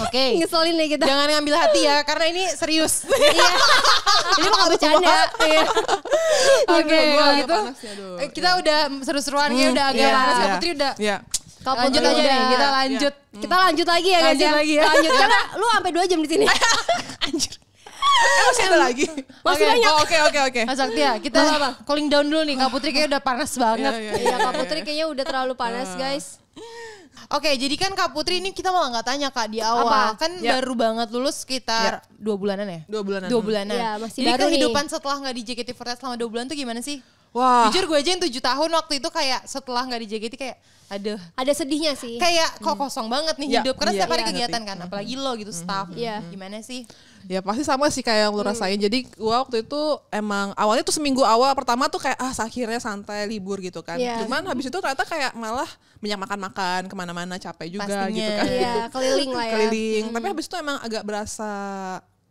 Oke. Ngeselin deh kita. Jangan ngambil hati ya, karena ini serius. Iya. Ini mah gak bercanda. Iya. Oke, Gua kalau agak gitu panas ya, aduh. kita udah seru-seruan ya, udah agak Iya. panas. Kak Iya. Putri udah. Iya. Kak Lanjut Putri aja udah. nih, kita lanjut. Kita lanjut lagi ya guys Lanjut ya. lagi ya. Lanjut. Karena lu sampai 2 jam di sini. Anjir. Masih ada lagi. Masih Oke. banyak. Oh, oke. Mas Saktia, kita calling down dulu nih. Kak Putri kayaknya udah panas banget. Iya, Iya, Kak Putri kayaknya udah terlalu panas guys. Oke, jadi kan Kak Putri ini kita malah nggak tanya Kak di awal. Apa? Kan Ya. baru banget lulus sekitar 2 bulanan ya? 2 bulanan. 2 bulanan. Iya, masih jadi baru nih. kehidupan setelah nggak di JKT48 selama 2 bulan tuh gimana sih? Wah. Jujur gue aja yang 7 tahun waktu itu kayak setelah nggak di JKT kayak aduh. Ada sedihnya sih. Kayak kok kosong banget nih Ya, hidup. Karena iya, setiap hari iya, kegiatan ngerti. kan. Apalagi lo gitu staff. Iya. Gimana sih? Ya pasti sama sih kayak yang lu rasain. Jadi gua waktu itu emang awalnya tuh seminggu awal pertama tuh kayak akhirnya santai libur gitu kan. Iya. Cuman habis itu ternyata kayak malah banyak makan-makan kemana-mana capek juga Pastinya. gitu kan. Iya, keliling lah ya. Keliling. Tapi habis itu emang agak berasa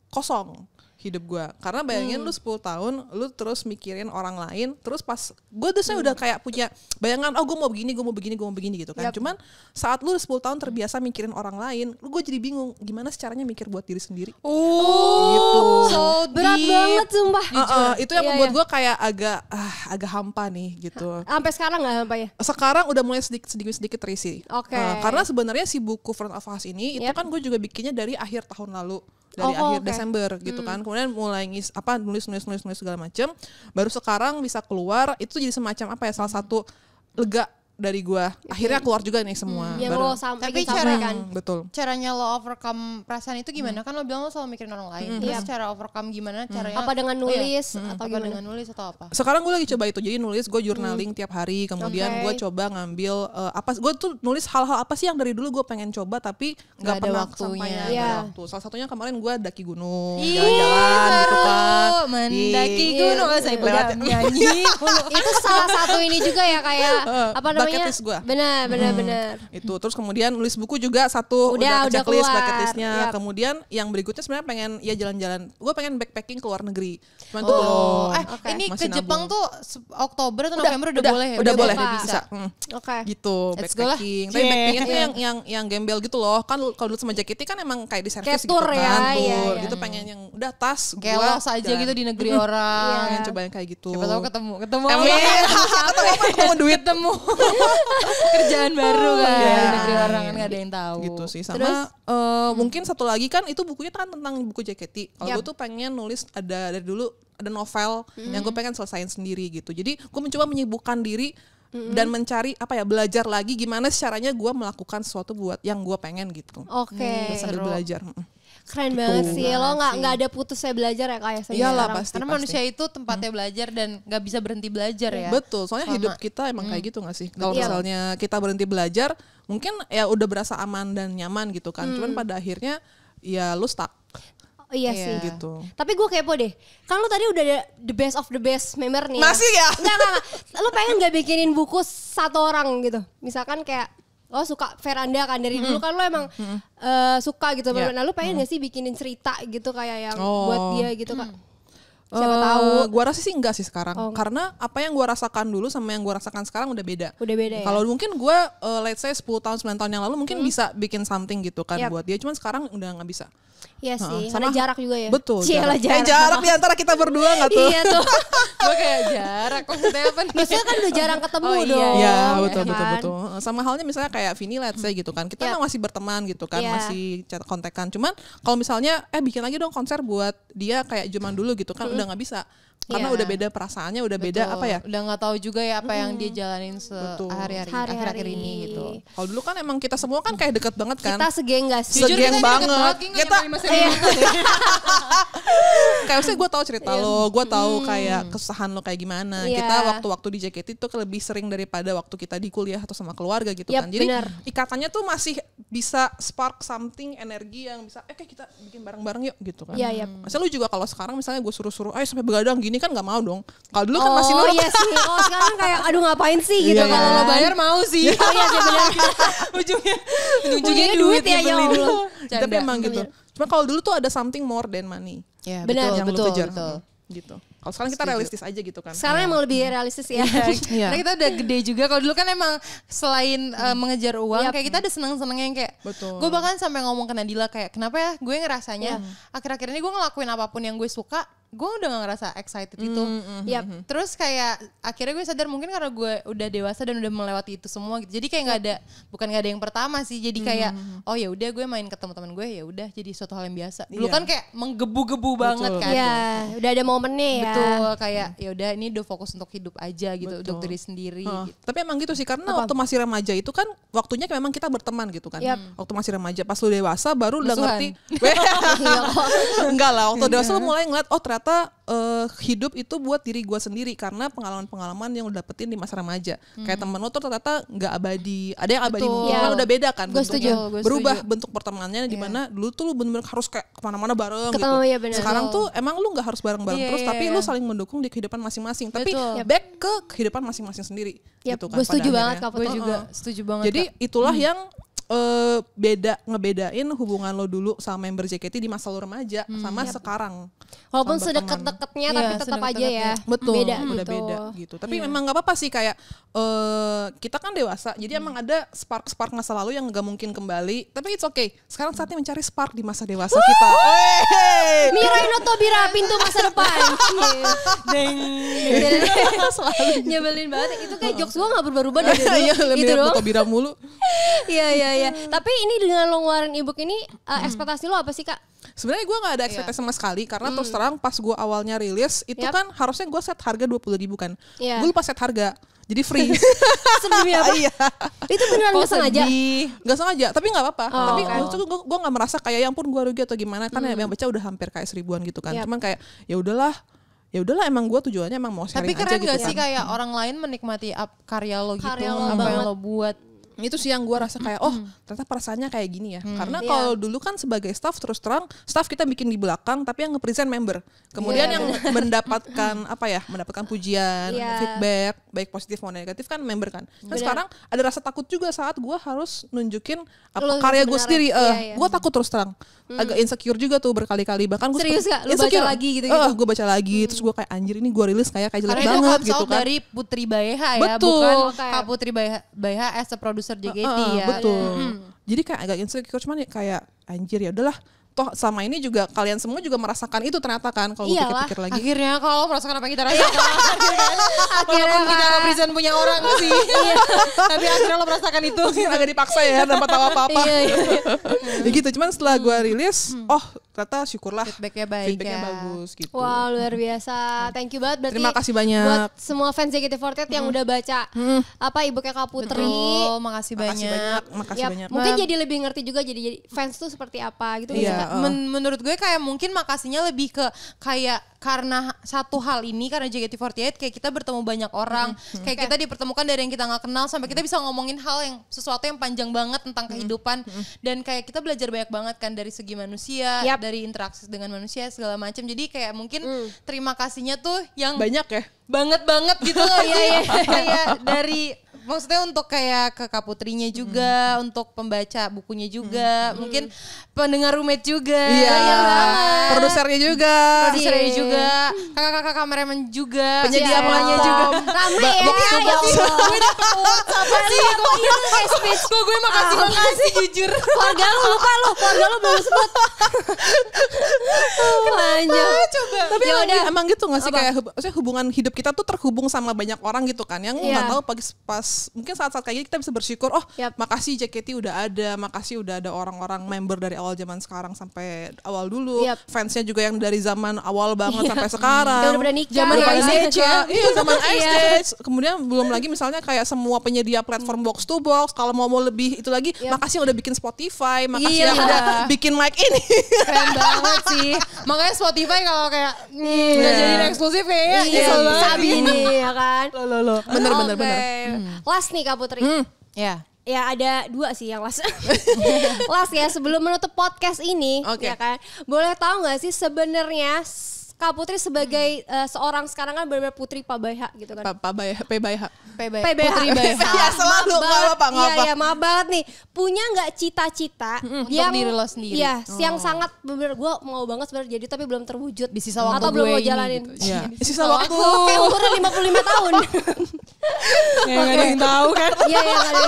kosong hidup gua. Karena bayangin lu 10 tahun lu terus mikirin orang lain. Terus pas gue tuh saya udah kayak punya bayangan gue mau begini, gue mau begini, gue mau begini gitu kan. Yap. Cuman saat lu 10 tahun terbiasa mikirin orang lain, gue jadi bingung gimana caranya mikir buat diri sendiri. Gitu. So Berat deep. banget sumpah. Itu yang Iya, membuat iya. gue kayak agak hampa nih gitu. Sampai sekarang gak sampai ya? Sekarang udah mulai sedikit terisi. Oke. Karena sebenarnya si buku Front of House ini itu Yep. kan gue juga bikinnya dari akhir tahun lalu, dari Oh, akhir oke. Desember gitu kan. Kemudian mulai nulis segala macam. Baru sekarang bisa keluar itu jadi semacam apa ya? Salah satu lega dari gue. Akhirnya keluar juga nih semua. Yang lo Tapi sampaikan. Betul. Caranya lo overcome perasaan itu gimana? Kan lo bilang lo selalu mikirin orang lain. Terus cara overcome gimana? Caranya Apa dengan nulis atau apa gimana? dengan nulis atau apa? Sekarang gue lagi coba itu. Jadi nulis, gue journaling tiap hari. Kemudian gue coba ngambil gue tuh nulis hal-hal apa sih yang dari dulu gue pengen coba tapi nggak ada pernah waktunya. sampainya. Iya. Waktu. Salah satunya kemarin gue daki gunung, Ih, jalan-jalan gitu kan. Mendaki Di- gunung. Saya udah nyanyi. Itu salah satu ini juga ya kayak apa namanya? bucket list gua. Benar. Itu terus kemudian nulis buku juga satu Udah checklist keluar. bucket listnya. Yap. Kemudian yang berikutnya sebenarnya pengen ya jalan-jalan. Gue pengen backpacking ke luar negeri. Cuman tuh belum. Ini Masih ke Jepang nabung. tuh Oktober atau November udah boleh ya? Udah boleh, bisa. bisa. Oke. Gitu, Let's go lah. backpacking. Tapi backpacking itu yang gembel gitu loh. Kan kalau dulu sama JKT kan emang kayak di Kayak servis gitu tour kan. ya, Tour. iya. Gitu pengen yang udah tas Kayak gua los aja jalan. gitu di negeri orang. Pengen coba yang kayak gitu. Siapa tahu ketemu Ketemu duit. ketemu kerjaan baru kan Iya. di negeri orang kan nggak ada yang tahu. Gitu sih. Sama mungkin satu lagi kan itu bukunya kan tentang buku JKT. Kalau gue tuh pengen nulis ada dari dulu ada novel yang gue pengen selesain sendiri gitu. Jadi gue mencoba menyibukkan diri dan mencari belajar lagi gimana caranya gue melakukan sesuatu buat yang gue pengen gitu. Oke. Sambil belajar. Keren banget sih. Lo nggak ada putusnya belajar ya kayak saya. Iyalah sekarang. pasti. Karena manusia itu tempatnya belajar dan nggak bisa berhenti belajar ya. Betul, soalnya hidup kita emang kayak gitu gak sih? Kalau misalnya kita berhenti belajar, mungkin ya udah berasa aman dan nyaman gitu kan. Cuman pada akhirnya ya lu stuck Oh, iya sih. gitu. Tapi gue kepo deh. Kan lo tadi udah ada the best of the best member nih. Masih ya? Enggak. Lo pengen gak bikinin buku satu orang gitu? Misalkan kayak lo suka Veranda kan dari dulu kan lo emang suka gitu. Yeah. Nah lo pengen gak sih bikinin cerita gitu kayak yang Oh. buat dia gitu kak? Siapa tahu. Gua rasa sih enggak sih sekarang. Karena apa yang gua rasakan dulu sama yang gua rasakan sekarang udah beda. Udah beda ya? Kalau mungkin gua let's say 10 tahun 9 tahun yang lalu mungkin bisa bikin something gitu kan buat dia. Cuman sekarang udah nggak bisa. Iya sih, sama- ada jarak juga ya. Betul. Cialah jarak. Jarak di antara kita berdua nggak tuh? Iya tuh. Gue kayak jarak maksudnya apa nih? Maksudnya kan udah jarang ketemu Oh, iya. dong. Iya ya betul kan? betul. Sama halnya misalnya kayak Vini let's say gitu kan. Kita Yap. emang masih berteman gitu kan, Iya. masih chat kontekan. Cuman kalau misalnya bikin lagi dong konser buat dia kayak zaman dulu gitu kan udah nggak bisa. Karena Iya. udah beda perasaannya, udah beda apa ya? Udah nggak tahu juga ya apa yang dia jalanin Betul. sehari-hari Hari-hari. akhir-akhir ini gitu. Kalau dulu kan emang kita semua kan kayak deket banget kan. Kita segeng gak sih? Jujur, kita Segeng ini deket banget. Ki, nggak Kita- nyampe 5 cm. Kayak maksudnya gue tahu cerita lo, gue tahu kayak kesusahan lo kayak gimana. Iya. Kita waktu-waktu di JKT itu lebih sering daripada waktu kita di kuliah atau sama keluarga gitu Yap, kan. Jadi benar. ikatannya tuh masih bisa spark something energi yang bisa kayak kita bikin bareng-bareng yuk gitu kan. Iya, iya. Masa lu juga kalau sekarang misalnya gue suruh-suruh ayo sampai begadang gini kan nggak mau dong. Kalau dulu kan masih Oh nurut. iya sih. Oh sekarang kayak aduh ngapain sih gitu Iya, kalau iya. lo bayar mau sih. Oh iya sih benar. Ujungnya duit ya, nyebelin. ya Allah. Tapi emang gitu. Cuma kalau dulu tuh ada something more than money. Ya, Benar, betul, yang betul, lu kejar. betul. Gitu. Kalau sekarang kita realistis aja gitu kan. Sekarang emang lebih realistis ya. Iya. Karena kita udah gede juga. Kalau dulu kan emang selain mengejar uang, kayak kita ada seneng-senengnya yang kayak. Betul. Gue bahkan sampai ngomong ke Nadila kayak, kenapa ya gue ngerasanya akhir-akhir ini gue ngelakuin apapun yang gue suka, gue udah gak ngerasa excited itu. Yap. Terus kayak akhirnya gue sadar mungkin karena gue udah dewasa dan udah melewati itu semua gitu. Jadi kayak nggak ada, bukan nggak ada yang pertama sih. Jadi kayak oh ya udah gue main ketemu teman gue ya udah jadi suatu hal yang biasa. Dulu Iya. kan kayak menggebu-gebu banget kan. Iya, udah ada momennya ya. Betul, kayak ya udah ini udah fokus untuk hidup aja gitu, untuk diri sendiri. Gitu. Tapi emang gitu sih karena waktu masih remaja itu kan waktunya memang kita berteman gitu kan. Yap. Waktu masih remaja pas lu dewasa baru udah Musuhan. ngerti. Enggak lah, waktu dewasa lu mulai ngeliat oh ternyata hidup itu buat diri gua sendiri karena pengalaman-pengalaman yang udah dapetin di masa remaja. Kayak temen lo tuh ternyata nggak abadi. Ada yang abadi Betul. mungkin kan udah beda kan Gue bentuknya. setuju, gue Berubah setuju. bentuk pertemanannya di mana dulu tuh lu bener-bener harus kayak kemana-mana bareng Ketemu, gitu. ya bener. Sekarang tuh emang lu nggak harus bareng-bareng Iya, terus iya, tapi iya. lu saling mendukung di kehidupan masing-masing. Tapi Betul. back ke kehidupan masing-masing sendiri. Yap, Gitu kan, gue setuju pada banget akhirnya. Kak Gue Putu. juga setuju banget. Jadi Kak. itulah yang ngebedain hubungan lo dulu sama member JKT di masa lo remaja sama sekarang. Walaupun Sama sedekat-dekatnya Iya, tapi tetap aja ya. Betul, Beda udah gitu. beda gitu. Tapi memang nggak apa-apa sih kayak kita kan dewasa, jadi emang ada spark masa lalu yang nggak mungkin kembali. Tapi it's okay. Sekarang saatnya mencari spark di masa dewasa kita. Mira Inotobira pintu masa depan. Deng. Nyebelin banget. Itu kayak jokes gue gak berubah-ubah dari dulu. Iya, Itu lebih doang. foto bira mulu. Iya. Tapi ini dengan lo ngeluarin ebook ini ekspektasi lo apa sih Kak? Sebenarnya gue nggak ada ekspektasi sama sekali karena terus terang pas gue awalnya rilis itu Yap. kan harusnya gue set harga 20.000 kan. Iya. Gue lupa set harga. jadi free. Sedemi apa? Iya. Itu beneran Kok nggak sengaja? sedih? Nggak sengaja, tapi nggak apa-apa. Oh, Tapi oke. itu gue nggak merasa kayak yang pun gue rugi atau gimana, kan yang baca udah hampir kayak 1000-an gitu kan. Yap. Cuman kayak ya udahlah emang gue tujuannya emang mau sharing Tapi aja keren gitu gak sih kan. kayak orang lain menikmati karya lo gitu, Karya lo apa yang banget. lo buat. Itu sih yang gue rasa kayak ternyata perasaannya kayak gini ya. Karena Iya. kalau dulu kan sebagai staff terus terang staff kita bikin di belakang tapi yang nge-present member. Kemudian yang mendapatkan mendapatkan pujian, Iya. feedback baik positif maupun negatif kan member kan. Nah, sekarang ada rasa takut juga saat gue harus nunjukin Lo karya gue sebenarnya. sendiri. Iya, iya. Gue takut terus terang. Agak insecure juga tuh berkali-kali bahkan gue Serius gak? Lu baca lagi gitu-gitu? Gue baca lagi terus gue kayak anjir ini gue rilis kayak jelek Karena itu banget comes gitu out kan. dari Putri Baeha ya, Betul. bukan Kayak- Kak Putri Baeha as a producer JKT ya. Betul. Jadi kayak agak insecure cuman ya kayak anjir ya udahlah. Toh sama ini juga kalian semua juga merasakan itu ternyata kan kalau gue Iyalah. pikir-pikir lagi. Akhirnya kalau merasakan apa yang kita rasakan. Akhirnya Walaupun kita kan. nggak present punya orang sih. Tapi akhirnya lo merasakan itu. Mungkin agak dipaksa ya tanpa tahu apa-apa. Iya, iya. Ya gitu, cuman setelah gue rilis, ternyata syukurlah Feedbacknya baik feedbacknya ya. bagus gitu. Wah luar biasa. Thank you banget berarti. Terima kasih banyak. Buat semua fans JKT48 yang udah baca apa Ibu Kak Putri. Betul, makasih banyak. Makasih Yap, banyak. mungkin jadi lebih ngerti juga jadi fans tuh seperti apa gitu. Iya. bisa. Menurut gue kayak mungkin makasihnya lebih ke kayak karena satu hal ini karena JKT48 kayak kita bertemu banyak orang, kayak kita dipertemukan dari yang kita nggak kenal sampai kita bisa ngomongin hal yang sesuatu yang panjang banget tentang kehidupan dan kayak kita belajar banyak banget kan dari segi manusia, Yap. dari interaksi dengan manusia segala macam. Jadi kayak mungkin terima kasihnya tuh yang Banyak ya. banget gitu loh. Iya kayak dari maksudnya untuk kayak ke Kak Putrinya juga, untuk pembaca bukunya juga, mungkin pendengar roommate juga. Iya. Banyak banget. Produsernya juga. Produsernya juga, kakak-kakak kameramen juga, Penyedia semuanya platform. juga. Rame ya, box to ya box. Allah. Gue dapet apa sih? Kok itu kayak speech. Kok gue makasih jujur. Keluarga lu lupa lu, keluarga lu belum sebut. Lanjut. Coba. Tapi Ya emang, udah. emang gitu gak sih kayak maksudnya hubungan hidup kita tuh terhubung sama banyak orang gitu kan yang Iya. nggak tahu pas mungkin saat-saat kayak gini kita bisa bersyukur Yap. makasih JKT udah ada, makasih udah ada orang-orang member dari awal zaman sekarang sampai awal dulu, Yap. fansnya juga yang dari zaman awal banget Iya. sampai sekarang. Yang udah nikah. Zaman Udah pada Ice Age nikah. ya. Iya zaman Ice Iya. Age. Kemudian belum lagi misalnya kayak semua penyedia platform box to box. Kalau mau lebih itu lagi, Yap. makasih yang udah bikin Spotify, makasih Iya. yang udah bikin mic ini. Keren banget sih. Makanya Spotify kalau kayak nggak jadi eksklusif kayaknya Iya, nyesel banget. sabi ini ya kan. Bener. Oke. Last nih Kak Putri. Ya. Ya ada 2 sih yang last. Last ya sebelum menutup podcast ini, Oke. ya kan. Boleh tahu nggak sih sebenarnya Kak Putri sebagai seorang sekarang kan benar-benar putri Pabaha gitu kan. Pak Bay, PBH. PBH. Putri Baeha. Ya, selalu, nggak apa-apa, nggak apa. Iya, maaf banget nih. Punya nggak cita-cita Untuk diri lo sendiri. Iya, yang sangat bener gue mau banget sebenarnya jadi tapi belum terwujud. Di sisa waktu atau belum gue mau ini jalanin. gitu. Iya. Sisa waktu. Kayak umurnya 55 tahun. Nggak ada yang tahu kan. Iya, iya, nggak ada.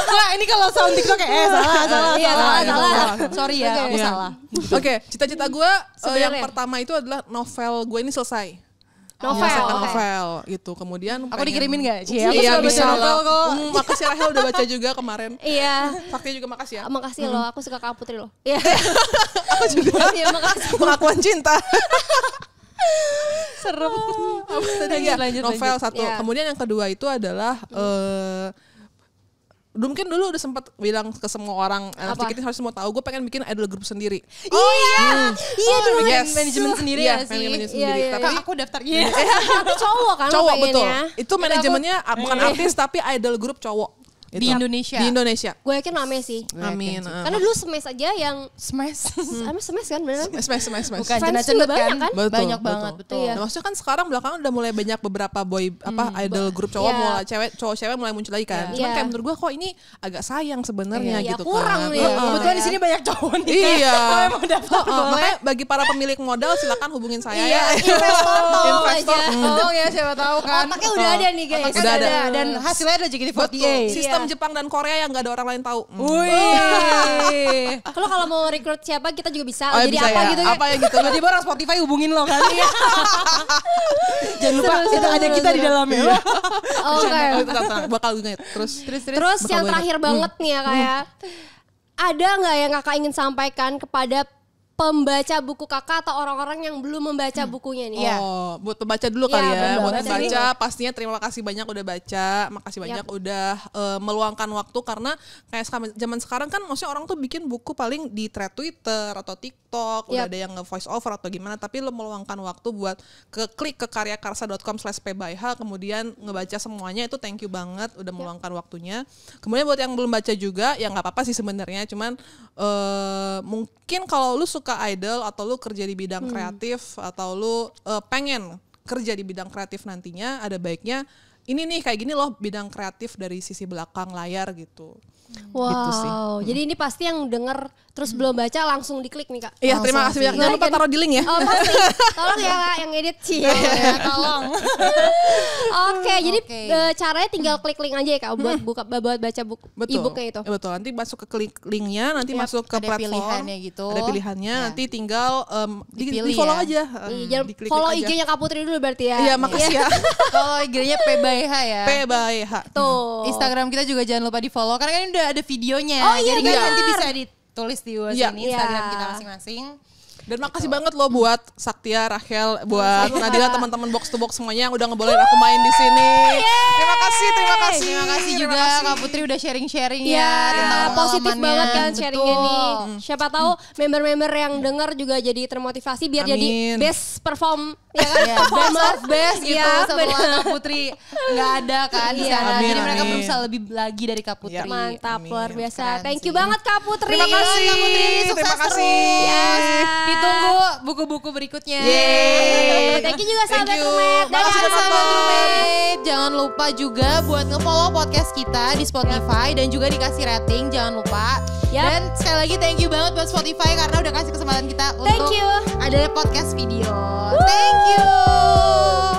Wah ini kalau sound TikTok kayak salah. Iya, salah. Sorry ya, Oke. aku Iya. salah. Oke, cita-cita gue yang Sebenarnya. pertama itu adalah novel gue ini selesai. Novel, Menyelesaikan oke. novel gitu. Kemudian Aku dikirimin gak? Cie, Iya, aku suka baca bisa novel lah. kok. Makasih Rahel udah baca juga kemarin. Iya. Sakti juga makasih ya. Makasih loh, aku suka Kak Putri loh. Iya. Aku juga. Iya, makasih. Pengakuan cinta. Serem. Iya, novel satu. Iya. Kemudian yang kedua itu adalah mungkin dulu udah sempat bilang ke semua orang Apa? JKT harus semua tahu gue pengen bikin idol group sendiri. Iya. Iya dulu. Yes. Manajemen sendiri Iya, ya sih. manajemen Iya, sendiri. iya, Tapi Tapi aku daftar. Iya. Tapi cowok kan lo cowok betul. pengennya. Itu manajemennya bukan artis tapi idol group cowok. Di Itu. Indonesia. Di Indonesia. Gue yakin rame sih. Amin. Karena dulu Smash aja yang Smash. Smash kan beneran? Smash. Bukan Fans Jenat juga Cenut banyak kan? kan? Betul, Banyak banget, betul. Iya. Nah, maksudnya kan sekarang belakangan udah mulai banyak beberapa boy idol grup cowok Iya. mulai cowok-cewek mulai muncul lagi kan. Iya. Cuman Iya. kayak menurut gue kok ini agak sayang sebenarnya Iya, gitu kurang kan. nih. Kebetulan di sini banyak cowok nih. Iya. Kalau emang daftar Makanya bagi para pemilik modal silakan hubungin saya Iya, ya. investor tolong Investor. aja. Tolong ya siapa tahu kan. Otaknya udah ada nih guys. Otaknya Udah ada. Dan hasilnya ada JKT48. Betul. Sistem Iya. Jepang dan Korea yang gak ada orang lain tahu. Wih. Kalau mau rekrut siapa kita juga bisa. Oh, Jadi bisa apa ya? gitu kan? Apa yang gitu? Tiba-tiba orang Spotify hubungin lo kan. Jangan lupa Seru, itu seru, ada kita di seru. dalamnya. Oke. Oh, itu tenang. Bakal gue inget. Terus Terus bakal yang gue terakhir inget. banget nih ya kayak ada nggak yang kakak ingin sampaikan kepada pembaca buku kakak atau orang-orang yang belum membaca bukunya nih? Oh, buat pembaca dulu kali Iya, ya. bener Buat banget pembaca pastinya terima kasih banyak udah baca, makasih banyak udah meluangkan waktu karena kayak zaman sekarang kan maksudnya orang tuh bikin buku paling di thread Twitter atau TikTok, udah ada yang nge-voice over atau gimana, tapi lo meluangkan waktu buat klik ke karyakarsa.com/pbyh kemudian ngebaca semuanya, itu thank you banget udah meluangkan waktunya. Kemudian buat yang belum baca juga ya nggak apa-apa sih sebenarnya, cuman mungkin kalau lu suka idol atau lu kerja di bidang kreatif atau lu pengen kerja di bidang kreatif nantinya, ada baiknya ini nih kayak gini loh bidang kreatif dari sisi belakang layar gitu. Wow, Gitu sih. jadi ini pasti yang denger terus belum baca langsung diklik nih Kak. Iya, terima kasih banyak. Jangan lupa taruh di link ya. Oh pasti, tolong ya Kak yang edit sih. Tolong. Oke, jadi caranya tinggal klik link aja ya Kak buat baca buku e-booknya itu. Ya, betul. Nanti masuk ke klik linknya, nanti masuk ke ada platform. pilihannya gitu. Ada pilihannya, nanti tinggal di Dipilih follow ya. aja. Jangan Diklik follow aja. IG-nya Kak Putri dulu berarti ya. Iya, makasih ya. Kalau IG-nya PBH ya. PBYH. Tuh. Instagram kita juga jangan lupa di follow karena kan ini udah ada videonya. Oh iya, jadi kan benar. nanti bisa ditulis di bawah Iya. sini Instagram Iya. kita masing-masing. Dan makasih banget loh buat Saktia, Rachel, buat Nadila, teman-teman box to box semuanya yang udah ngebolehin aku main di sini. Terima kasih. Terima kasih juga Kak Putri udah sharing-sharing Ya, ya tentang positif pengalamannya. banget kan sharingnya Betul. nih. Siapa tahu member-member yang denger juga jadi termotivasi biar jadi Amin. best perform ya kan? Ya, best of best gitu Iya, setelah bener. Kak Putri nggak ada kan di Iya. sana. Amin, Jadi mereka amin. berusaha lebih lagi dari Kak Putri. Iya. Mantap, Amin. luar biasa. Keren Thank you sih. banget Kak Putri. Terima kasih. Kak Putri, sukses Terima kasih. terus. Yes. Ditunggu buku-buku berikutnya. Yeay. Thank you juga Thank sahabat you. roommate. Makasih Dadah udah sahabat nonton. roommate. Jangan lupa juga buat nge-follow podcast kita di Spotify dan juga dikasih rating, jangan lupa. Yap. Dan sekali lagi thank you banget buat Spotify karena udah kasih kesempatan kita Thank untuk you. ada podcast video. Thank you.